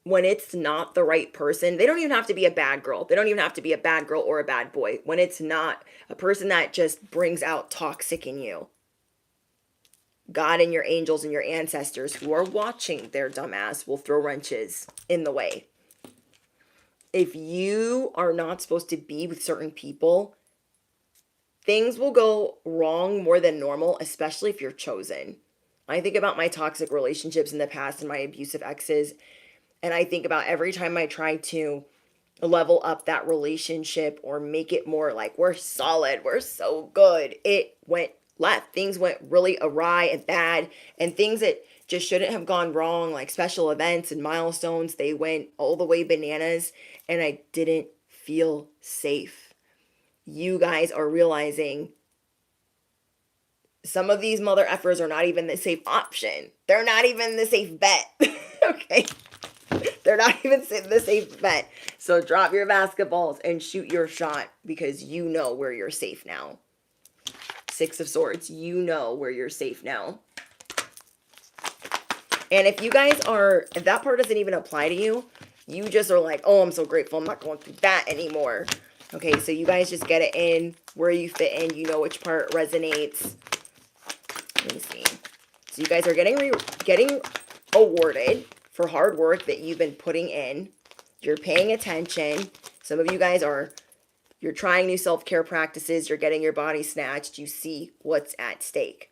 when it's not the right person, they don't even have to be a bad girl. They don't even have to be a bad girl or a bad boy. When it's not a person that just brings out toxic in you, God and your angels and your ancestors who are watching their dumbass will throw wrenches in the way. If you are not supposed to be with certain people, things will go wrong more than normal, especially if you're chosen. I think about my toxic relationships in the past and my abusive exes, and I think about every time I try to level up that relationship or make it more like we're solid, we're so good, it went left. Things went really awry and bad, and things that just shouldn't have gone wrong, like special events and milestones, they went all the way bananas, and I didn't feel safe. You guys are realizing some of these mother effers are not even the safe option. They're not even the safe bet. Okay? They're not even the safe bet. So drop your basketballs and shoot your shot, because you know where you're safe now. Six of Swords. You know where you're safe now. And if you guys are, if that part doesn't even apply to you, you just are like, oh, I'm so grateful. I'm not going through that anymore. Okay, so you guys just get it in where you fit in. You know which part resonates. Let me see. So you guys are getting awarded for hard work that you've been putting in. You're paying attention. Some of you guys you're trying new self-care practices. You're getting your body snatched. You see what's at stake.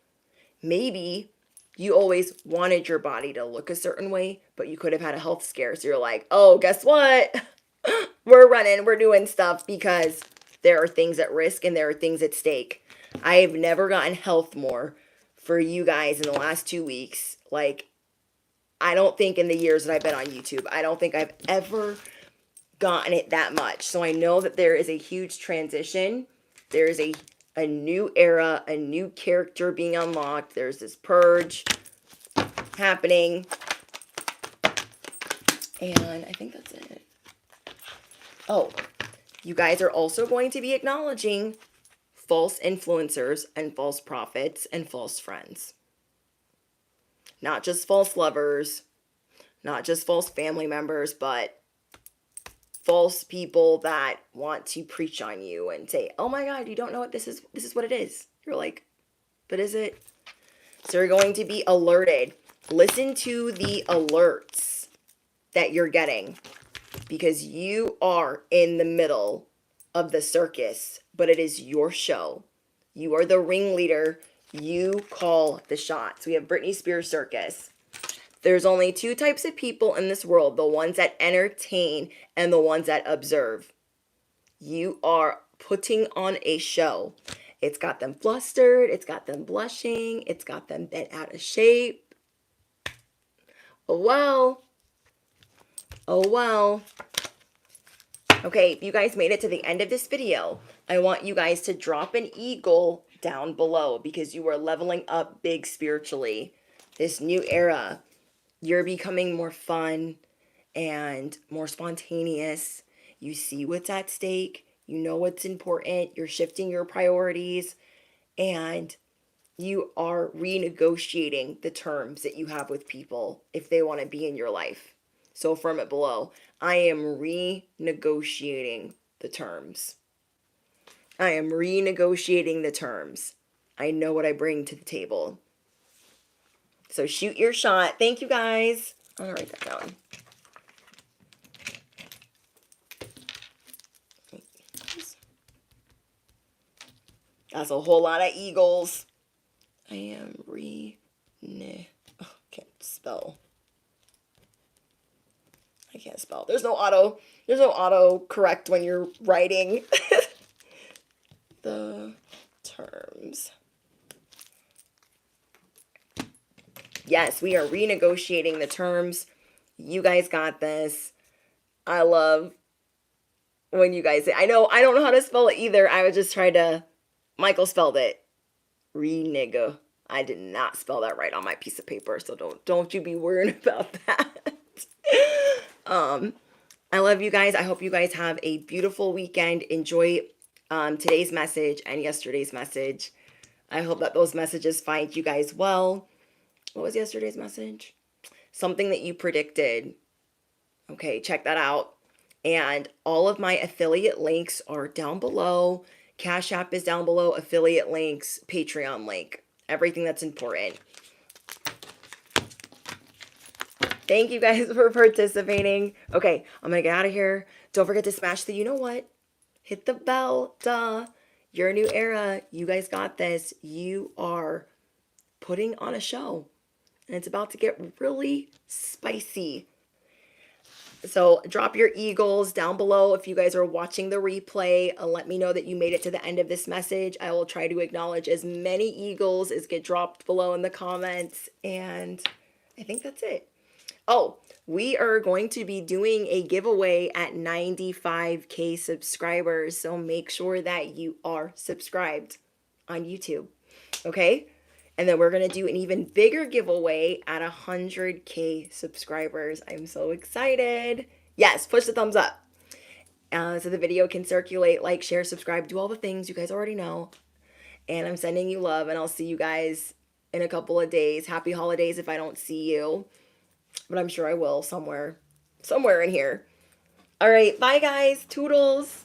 Maybe you always wanted your body to look a certain way, but you could have had a health scare. So you're like, oh, guess what? We're doing stuff because there are things at risk and there are things at stake. I've never gotten health more for you guys in the last 2 weeks. Like, I don't think in the years that I've been on YouTube, I don't think I've ever gotten it that much. So I know that there is a huge transition. There is a new era, a new character being unlocked. There's this purge happening. And I think that's it. Oh, you guys are also going to be acknowledging false influencers and false prophets and false friends. Not just false lovers, not just false family members, but false people that want to preach on you and say, oh my God, you don't know what this is what it is. You're like, but is it? So you're going to be alerted. Listen to the alerts that you're getting because you are in the middle of the circus, but it is your show. You are the ringleader. You call the shots. We have Britney Spears Circus. There's only two types of people in this world, the ones that entertain and the ones that observe. You are putting on a show. It's got them flustered. It's got them blushing. It's got them bent out of shape. Oh, well. Oh, well. Okay, if you guys made it to the end of this video, I want you guys to drop an eagle down below because you are leveling up big spiritually. This new era. You're becoming more fun and more spontaneous. You see what's at stake. You know what's important. You're shifting your priorities. And you are renegotiating the terms that you have with people if they want to be in your life. So affirm it below. I am renegotiating the terms. I am renegotiating the terms. I know what I bring to the table. So shoot your shot. Thank you, guys. I'm going to write that down. That's a whole lot of eagles. I am can't spell. I can't spell. There's no auto correct when you're writing the terms. Yes, we are renegotiating the terms. You guys got this. I love when you guys say, I don't know how to spell it either. I was just trying to, Michael spelled it. Renego. I did not spell that right on my piece of paper, so don't you be worrying about that. I love you guys. I hope you guys have a beautiful weekend. Enjoy today's message and yesterday's message. I hope that those messages find you guys well. What was yesterday's message? Something that you predicted. Okay, check that out. And all of my affiliate links are down below. Cash App is down below. Affiliate links, Patreon link. Everything that's important. Thank you guys for participating. Okay, I'm going to get out of here. Don't forget to smash the you know what. Hit the bell. Duh. Your new era. You guys got this. You are putting on a show. And it's about to get really spicy. So drop your eagles down below if you guys are watching the replay. Let me know that you made it to the end of this message. I will try to acknowledge as many eagles as get dropped below in the comments. And I think that's it. Oh, we are going to be doing a giveaway at 95K subscribers. So make sure that you are subscribed on YouTube. Okay? And then we're going to do an even bigger giveaway at 100K subscribers. I'm so excited. Yes, push the thumbs up. So the video can circulate, like, share, subscribe, do all the things you guys already know. And I'm sending you love, and I'll see you guys in a couple of days. Happy holidays if I don't see you, but I'm sure I will somewhere in here. All right, bye guys. Toodles.